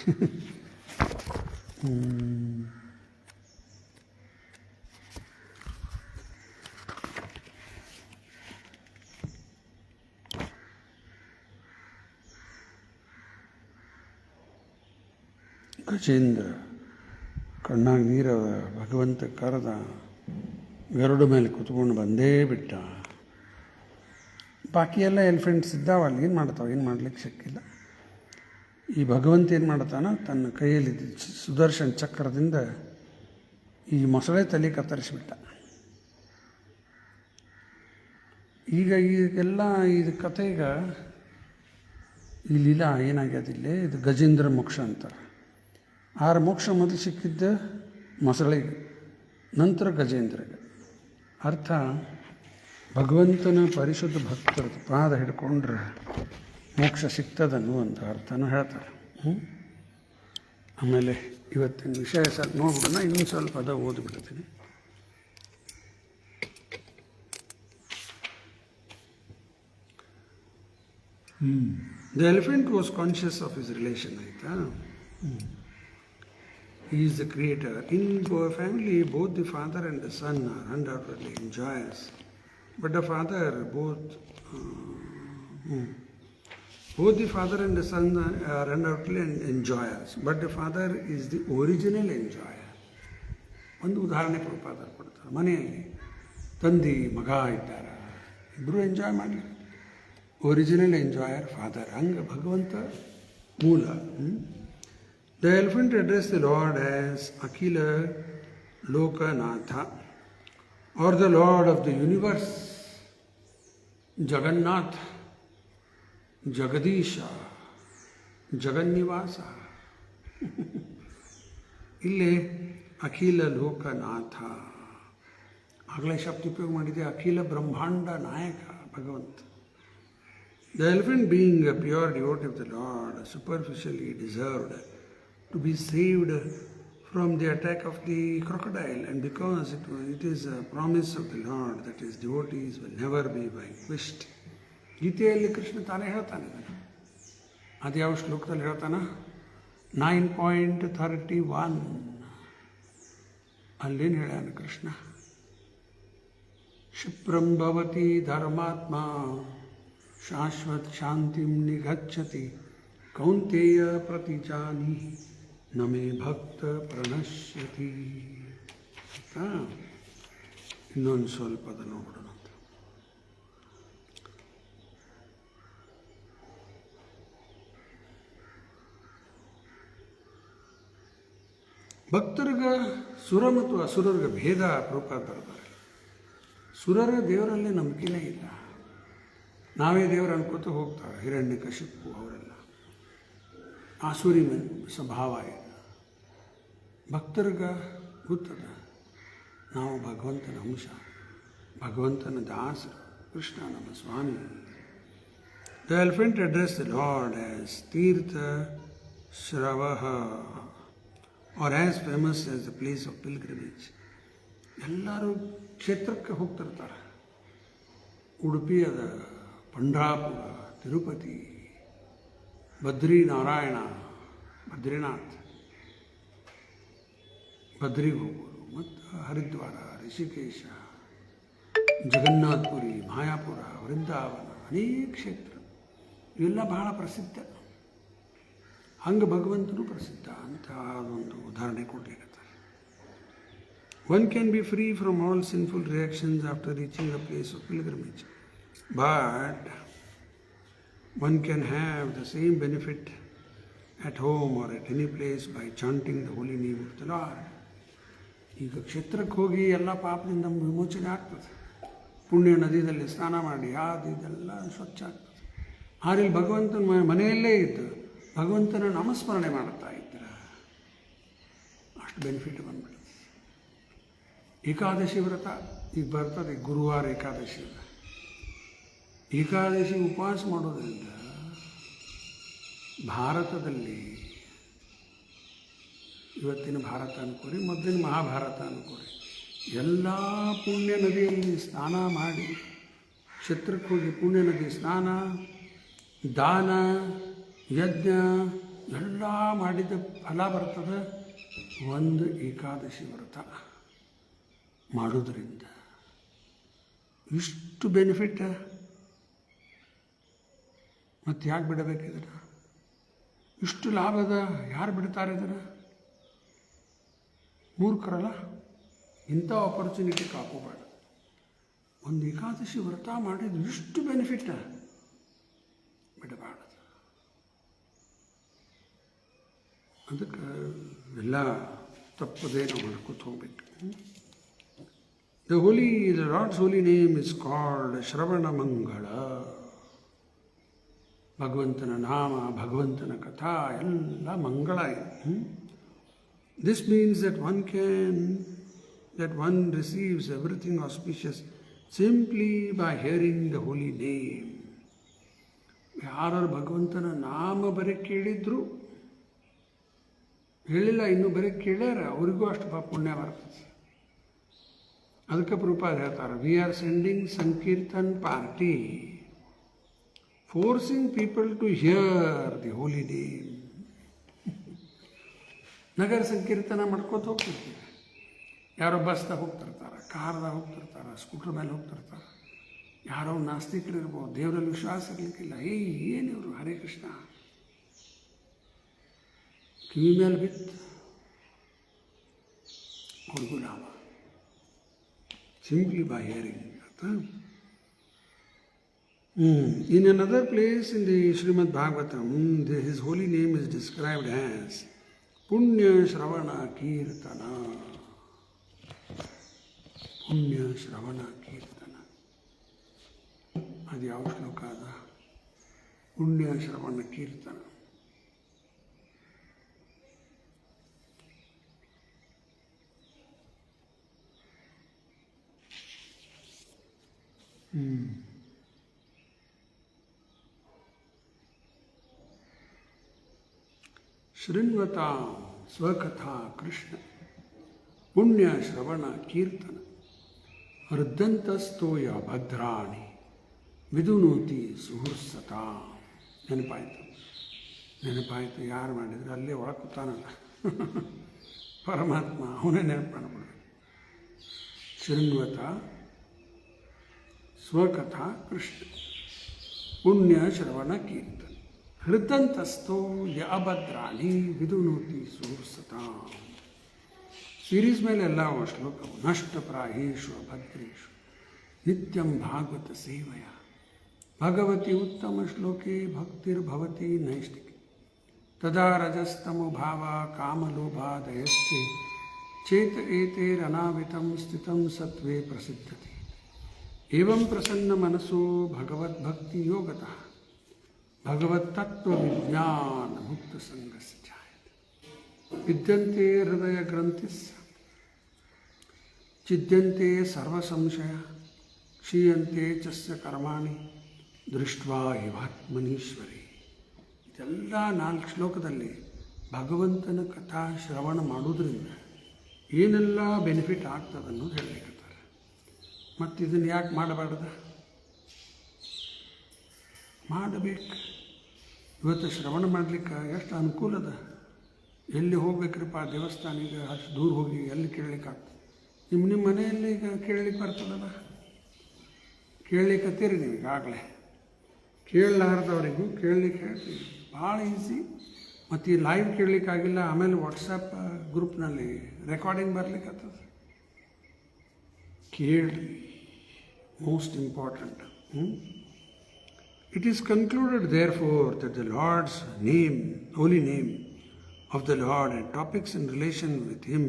ಗಜೇಂದ್ರ ಕಣ್ಣಾಗ ನೀರ ಭಗವಂತ ಕರೆದ, ಗರುಡ ಮೇಲೆ ಕುತ್ಕೊಂಡು ಬಂದೇ ಬಿಟ್ಟ. ಬಾಕಿ ಎಲ್ಲ ಎಲಿಫೆಂಟ್ಸ್ ಇದ್ದಾವಲ್ಲ, ಏನು ಮಾಡ್ತಾವೆ? ಏನು ಮಾಡ್ಲಿಕ್ಕೆ ಶಕ್ತಿಲ್ಲ. ಈ ಭಗವಂತ ಏನು ಮಾಡ್ತಾನ, ತನ್ನ ಕೈಯಲ್ಲಿ ಸುದರ್ಶನ ಚಕ್ರದಿಂದ ಈ ಮೊಸಳೆ ತಲೆ ಕತ್ತರಿಸಿಬಿಟ್ಟ. ಈಗೆಲ್ಲ ಇದು ಕಥೆಗೆ ಈ ಲೀಲಾ ಏನಾಗ್ಯದಿಲ್ಲ, ಇದು ಗಜೇಂದ್ರ ಮೋಕ್ಷ ಅಂತಾರೆ. 6 ಮೋಕ್ಷ ಮೊದಲು ಸಿಕ್ಕಿದ್ದ ಮೊಸಳೆಗೆ, ನಂತರ ಗಜೇಂದ್ರಗೆ. ಅರ್ಥ ಭಗವಂತನ ಪರಿಶುದ್ಧ ಭಕ್ತರದ್ದು ಪಾದ ಹಿಡ್ಕೊಂಡ್ರೆ ಮೋಕ್ಷ ಸಿಗ್ತದನ್ನು ಅಂತ ಅರ್ಥನೂ ಹೇಳ್ತಾರೆ. ಆಮೇಲೆ ಇವತ್ತಿನ ವಿಷಯ ಸ್ವಲ್ಪ ನೋಡ್ಬಿಡೋಣ, ಇನ್ನೊಂದು ಸ್ವಲ್ಪ ಅದ ಓದಿಬಿಡ್ತೀನಿ. The elephant was conscious of his relation, ಆಯಿತಾ. He is the creator. In our family, both the father and the son are undoubtedly enjoyers. But the father, both the father and the son are undoubtedly enjoyers. But the father is the original enjoyer. ಒಂದು ಉದಾಹರಣೆ ಪ್ರಭುಪಾದರು ಕೊಡ್ತಾರೆ. ಮನೆಯಲ್ಲಿ ತಂದೆ ಮಗ ಇದ್ದಾರೆ, ಇಬ್ಬರು enjoy ಮಾಡಲಿ. Original enjoyer father. ಹಂಗೆ ಭಗವಂತ ಮೂಲ. The elephant addressed the Lord as Akhila Lokanatha, or the Lord of the universe, Jagannath, Jagadisha, Jagannivasa. ಇಲ್ಲಿ ಅಖಿಲ ಲೋಕನಾಥ ಆಗಲೇ ಶಬ್ದ ಉಪಯೋಗ ಮಾಡಿದೆ. ಅಖಿಲ ಬ್ರಹ್ಮಾಂಡ ನಾಯಕ ಭಗವಂತ. The elephant, being a pure devotee of the Lord, superficially deserved to be saved from the attack of the crocodile, and because it is a promise of the Lord that his devotees will never be vanquished. ಗೀತೆಯಲ್ಲಿ ಕೃಷ್ಣ ತಾನೇ ಹೇಳ್ತಾನೆ. ಅದು ಯಾವ ಶ್ಲೋಕದಲ್ಲಿ ಹೇಳ್ತಾನೆ? 9.31 ಅಲ್ಲೇನು ಹೇಳ್ಯಾನ ಕೃಷ್ಣ? ಕ್ಷಿಪ್ರಂ ಭವತಿ ಧರ್ಮಾತ್ಮ ಶಾಶ್ವತ ಶಾಂತಿಂ ನಿಗಚ್ಚತಿ ಕೌಂತೆಯ ಪ್ರತಿಜಾನಿ ನಮೇ ಭಕ್ತ ಪ್ರಣಶ್ಯತಿ. ಇನ್ನೊಂದು ಸ್ವಲ್ಪ ಅದ ನೋಡೋಣ. ಭಕ್ತರಿಗೆ ಸುರ ಮತ್ತು ಅಸುರರಿಗೆ ಭೇದ ಪ್ರಭುಪಾದ ಬರ್ತಾರೆ. ಸುರರ ದೇವರಲ್ಲಿ ನಂಬಿಕೆನೇ ಇಲ್ಲ, ನಾವೇ ದೇವರು ಅನ್ಕೋತ ಹೋಗ್ತಾರೆ. ಹಿರಣ್ಯಕಶಿಪು ಅವರೆಲ್ಲ ಆಸುರಿ ಸ್ವಭಾವ ಇದೆ. ಭಕ್ತರಿಗೆ ಗೊತ್ತದ ನಾವು ಭಗವಂತನ ಅಂಶ, ಭಗವಂತನ ದಾಸರು, ಕೃಷ್ಣ ನಮ್ಮ ಸ್ವಾಮಿ. The elephant addressed the Lord as Tirtha Shravaha, or as famous as the place of pilgrimage. ಎಲ್ಲರೂ ಕ್ಷೇತ್ರಕ್ಕೆ ಹೋಗ್ತಿರ್ತಾರೆ. ಉಡುಪಿ ಅದ, ಪಂಢರಾಪುರ, ತಿರುಪತಿ, ಬದ್ರಿನಾರಾಯಣ, ಬದ್ರಿನಾಥ್, ಬದ್ರಿಗೆ ಹೋಗೋರು, ಮತ್ತು ಹರಿದ್ವಾರ, ಋಷಿಕೇಶ, ಜಗನ್ನಾಥಪುರಿ, ಮಾಯಾಪುರ, ವೃಂದಾವನ, ಅನೇಕ ಕ್ಷೇತ್ರ ಇವೆಲ್ಲ ಬಹಳ ಪ್ರಸಿದ್ಧ. ಹಂಗೆ ಭಗವಂತನು ಪ್ರಸಿದ್ಧ ಅಂತ ಒಂದು ಉದಾಹರಣೆ ಕೊಟ್ಟಿರ್ತಾರೆ. One can be free from all sinful reactions after reaching a place of pilgrimage, but one can have the same benefit at home or at any place by chanting the holy name of the Lord. ಈಗ ಕ್ಷೇತ್ರಕ್ಕೆ ಹೋಗಿ ಎಲ್ಲ ಪಾಪದಿಂದ ವಿಮೋಚನೆ ಆಗ್ತದೆ. ಪುಣ್ಯ ನದಿಯಲ್ಲಿ ಸ್ನಾನ ಮಾಡಿ ಅದು ಇದೆಲ್ಲ ಸ್ವಚ್ಛ ಆಗ್ತದೆ. ಆದರೆ ಭಗವಂತನ ಮನೆಯಲ್ಲೇ ಇದ್ದು ಭಗವಂತನ ನಾಮಸ್ಮರಣೆ ಮಾಡ್ತಾ ಇದ್ದೀರ, ಅಷ್ಟು ಬೆನಿಫಿಟ್ ಬಂದ್ಬಿಡುತ್ತೆ. ಏಕಾದಶಿ ವ್ರತ ಈಗ ಬರ್ತದೆ, ಗುರುವಾರ ಏಕಾದಶಿ. ಏಕಾದಶಿ ಉಪವಾಸ ಮಾಡೋದ್ರಿಂದ ಭಾರತದಲ್ಲಿ, ಇವತ್ತಿನ ಭಾರತ ಅನ್ಕೋರಿ, ಮೊದಲಿನ ಮಹಾಭಾರತ ಅನ್ಕೋರಿ, ಎಲ್ಲ ಪುಣ್ಯ ನದಿಯಲ್ಲಿ ಸ್ನಾನ ಮಾಡಿ, ಕ್ಷೇತ್ರಕ್ಕೆ ಹೋಗಿ ಪುಣ್ಯ ನದಿ ಸ್ನಾನ, ದಾನ, ಯಜ್ಞ ಎಲ್ಲ ಮಾಡಿದ ಫಲ ಬರ್ತದೆ ಒಂದು ಏಕಾದಶಿ ವ್ರತ ಮಾಡೋದ್ರಿಂದ. ಇಷ್ಟು ಬೆನಿಫಿಟ್ ಮತ್ತು ಯಾಕೆ ಬಿಡಬೇಕಿದ್ರೆ? ಇಷ್ಟು ಲಾಭದ ಯಾರು ಬಿಡ್ತಾರೆ ಇದನ್ನು? ಮೂರ್ಖರಲ್ಲ. ಇಂಥ ಆಪರ್ಚುನಿಟಿ ಕಾಕೋಬೇಡ. ಒಂದು ಏಕಾದಶಿ ವ್ರತ ಮಾಡಿದ್ದು ಇಷ್ಟು ಬೆನಿಫಿಟ್ ಬಿಡಬಾರ್ದು. ಅದಕ್ಕೆ ಎಲ್ಲ ತಪ್ಪದೇ ನಾವು ಮಾಡ್ಕೊತ ಹೋಗ್ಬೇಕು. The Lord's holy name is called Shravana Mangala. Bhagavantana Nama, Bhagavantana Katha, ella Mangala. This means that one receives everything auspicious simply by hearing the holy name. ಯಾರು ಭಗವಂತನ ನಾಮ ಬರೀ ಕೇಳಿದ್ರು, ಹೇಳಿಲ್ಲ ಇನ್ನೂ ಬರೀ ಕೇಳ್ಯಾರ, ಅವರಿಗೂ ಅಷ್ಟು ಪುಣ್ಯ ಬರ್ತದೆ. ಅದಕ್ಕೆ ಪ್ರಭುಪಾದ ಹೇಳ್ತಾರೆ, we are sending sankirtan party forcing people to hear the holy name. ನಗರ ಸಂಕೀರ್ತನ ಮಾಡ್ಕೋತ ಹೋಗ್ತಿರ್ತೀವಿ. ಯಾರೋ ಬಸ್ದಾಗ ಹೋಗ್ತಿರ್ತಾರೆ, ಕಾರ್ದಾಗ ಹೋಗ್ತಿರ್ತಾರೆ, ಸ್ಕೂಟ್ರ್ ಮೇಲೆ ಹೋಗ್ತಿರ್ತಾರೆ. ಯಾರೋ ನಾಸ್ತಿಕರಿರ್ಬೋದು, ದೇವರಲ್ಲಿ ವಿಶ್ವಾಸ ಇರಲಿಕ್ಕಿಲ್ಲ. ಏನಿವರು ಹರೇ ಕೃಷ್ಣ ಕಿವಿ ಮೇಲೆ ಬಿತ್ತು, ಅವ್ರಿಗೂ ಲಾಭ simply by hearing. In another place in the Srimad Bhagavatam, his holy name is described as Punya Shravana Kirtana. Punya Shravana Kirtana. ಅದು ಯಾವ ಶ್ಲೋಕ ಅದ? ಪುಣ್ಯ ಶ್ರವಣ ಕೀರ್ತನ. ಶೃಣ್ವತಾ ಸ್ವಕಥಾ ಕೃಷ್ಣ ಪುಣ್ಯ ಶ್ರವಣ ಕೀರ್ತನ ಹೃದಂತಸ್ತೋಯ ಭದ್ರಾಣಿ ವಿದುನೋತಿ ಸುಹೃತ್ಸತಾ. ನೆನಪಾಯಿತು ಯಾರು ಮಾಡಿದ್ರು ಅಲ್ಲೇ ಒಳಗೆ ಕೂತಾನಲ್ಲ ಪರಮಾತ್ಮ, ಅವನೇ ನೆನಪು ಮಾಡ್ಬಿಡ್ಬೇಕು. ಶೃಣ್ವತ ಸ್ವಕಥಾ ಕೃಷ್ಣ ಪುಣ್ಯ ಶ್ರವಣ ಕೀರ್ತನ ಹೃದಂತಸ್ಥೋ ಅಭದ್ರಾಣಿ ವಿದುನೋತಿ ಸುಹೃತ್ಸತಾ. ಸೀರೀಸ್ ಮೇಲೆ ಎಲ್ಲ ಶ್ಲೋಕವು ನಷ್ಟಪ್ರಾಯೇಷು ಅಭದ್ರೇಷು ನಿತ್ಯಂ ಭಾಗವತ ಸೇವಯ ಭಗವತಿ ಉತ್ತಮ ಶ್ಲೋಕೆ ಭಕ್ತಿರ್ಭವತಿ ನೈಷ್ಠಿಕೆ ತದಾ ರಜಸ್ತಮೋ ಭಾವ ಕಾಮಲೋಭಾದಯಶ್ಚೆ ಚೇತ ಏತೇರನಾವಿತಂ ಸ್ಥಿತಂ ಸತ್ವೇ ಪ್ರಸಿದ್ಧತೆ. ಏವಂ ಪ್ರಸನ್ನ ಮನಸೋ ಭಗವದ್ಭಕ್ತಿ ಯೋಗತಃ ಭಗವತ್ತತ್ವವಿಜ್ಞಾನ ಮುಕ್ತ ಸಂಗಸ್ಯ ಜಾಯತೆ. ವಿದ್ಯಂತೆ ಹೃದಯ ಗ್ರಂಥಿಸ್ ಚಿದ್ಯಂತೆ ಸರ್ವಸಂಶಯ ಕ್ಷೀಯಂತೆ ಚಸ್ಯ ಕರ್ಮಾಣಿ ದೃಷ್ಟ್ವಾ ಇವಾತ್ಮನೀಶ್ವರಿ. ಇದೆಲ್ಲ 4 ಶ್ಲೋಕದಲ್ಲಿ ಭಗವಂತನ ಕಥಾ ಶ್ರವಣ ಮಾಡೋದ್ರಿಂದ ಏನೆಲ್ಲ ಬೆನಿಫಿಟ್ ಆಗ್ತದೆ ಅನ್ನೋದು ಹೇಳಲಿಕ್ಕತ್ತಾರೆ. ಮತ್ತು ಇದನ್ನು ಯಾಕೆ ಮಾಡಬಾರ್ದು? ಮಾಡಬೇಕು. ಇವತ್ತು ಶ್ರವಣ ಮಾಡಲಿಕ್ಕೆ ಎಷ್ಟು ಅನುಕೂಲ ಅದ. ಎಲ್ಲಿ ಹೋಗ್ಬೇಕ್ರಿಪ್ಪ ದೇವಸ್ಥಾನಿಗೆ ಅಷ್ಟು ದೂರ ಹೋಗಿ ಎಲ್ಲಿ ಕೇಳಲಿಕ್ಕಾಗ್ತದೆ? ನಿಮ್ಮ ಮನೆಯಲ್ಲಿ ಈಗ ಕೇಳಲಿಕ್ಕೆ ಬರ್ತದಲ್ಲ, ಕೇಳಲಿಕ್ಕತ್ತೀರಿ ನೀವು ಈಗಾಗಲೇ. ಕೇಳಲಾರ್ದವರಿಗೂ ಕೇಳಲಿಕ್ಕೆ ಹೇಳ್ತೀವಿ, ಭಾಳ ಈಸಿ. ಮತ್ತು ಈ ಲೈವ್ ಕೇಳಲಿಕ್ಕಾಗಿಲ್ಲ, ಆಮೇಲೆ ವಾಟ್ಸಪ್ ಗ್ರೂಪ್ನಲ್ಲಿ ರೆಕಾರ್ಡಿಂಗ್ ಬರ್ಲಿಕ್ಕತ್ತದ. ಕೇಳಿ, most important. It is concluded therefore that the Lord's name, holy name of the Lord and topics in relation with Him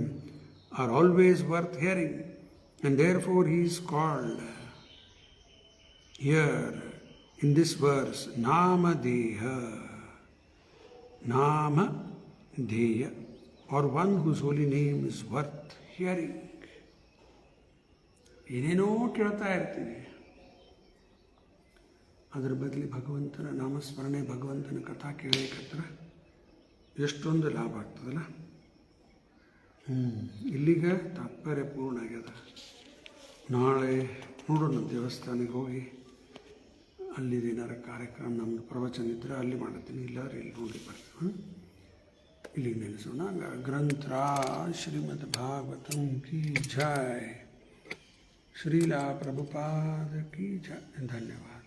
are always worth hearing, and therefore He is called here in this verse Namadeha, Namadeya, or one whose holy name is worth hearing. ಏನೇನೋ ಕೇಳ್ತಾ ಇರ್ತೀವಿ, ಅದರ ಬದಲಿ ಭಗವಂತನ ನಾಮಸ್ಮರಣೆ, ಭಗವಂತನ ಕಥಾ ಕೇಳಲಿಕ್ಕತ್ರ ಎಷ್ಟೊಂದು ಲಾಭ ಆಗ್ತದಲ್ಲ. ಇಲ್ಲಿಗೆ ತಾತ್ಪರ್ಯ ಪೂರ್ಣ ಆಗ್ಯದ. ನಾಳೆ ನೋಡೋಣ, ದೇವಸ್ಥಾನಕ್ಕೆ ಹೋಗಿ ಅಲ್ಲಿದೇನಾರ ಕಾರ್ಯಕ್ರಮ ನಮ್ಮದು ಪ್ರವಚನ ಇದ್ದರೆ ಅಲ್ಲಿ ಮಾಡ್ತೀನಿ, ಇಲ್ಲಾದ್ರೆ ಇಲ್ಲಿ ನೋಡಿ ಬರ್ತೀವಿ. ಇಲ್ಲಿಗೆ ನಿಲ್ಲಿಸೋಣ. ಗ್ರಂಥರಾಜ್ ಶ್ರೀಮದ್ ಭಾಗವತಂ ಕಿ ಜೈ, ಶ್ರೀಲಾ ಪ್ರಭುಪಾದ ಕಿ ಜೈ. ಧನ್ಯವಾದ.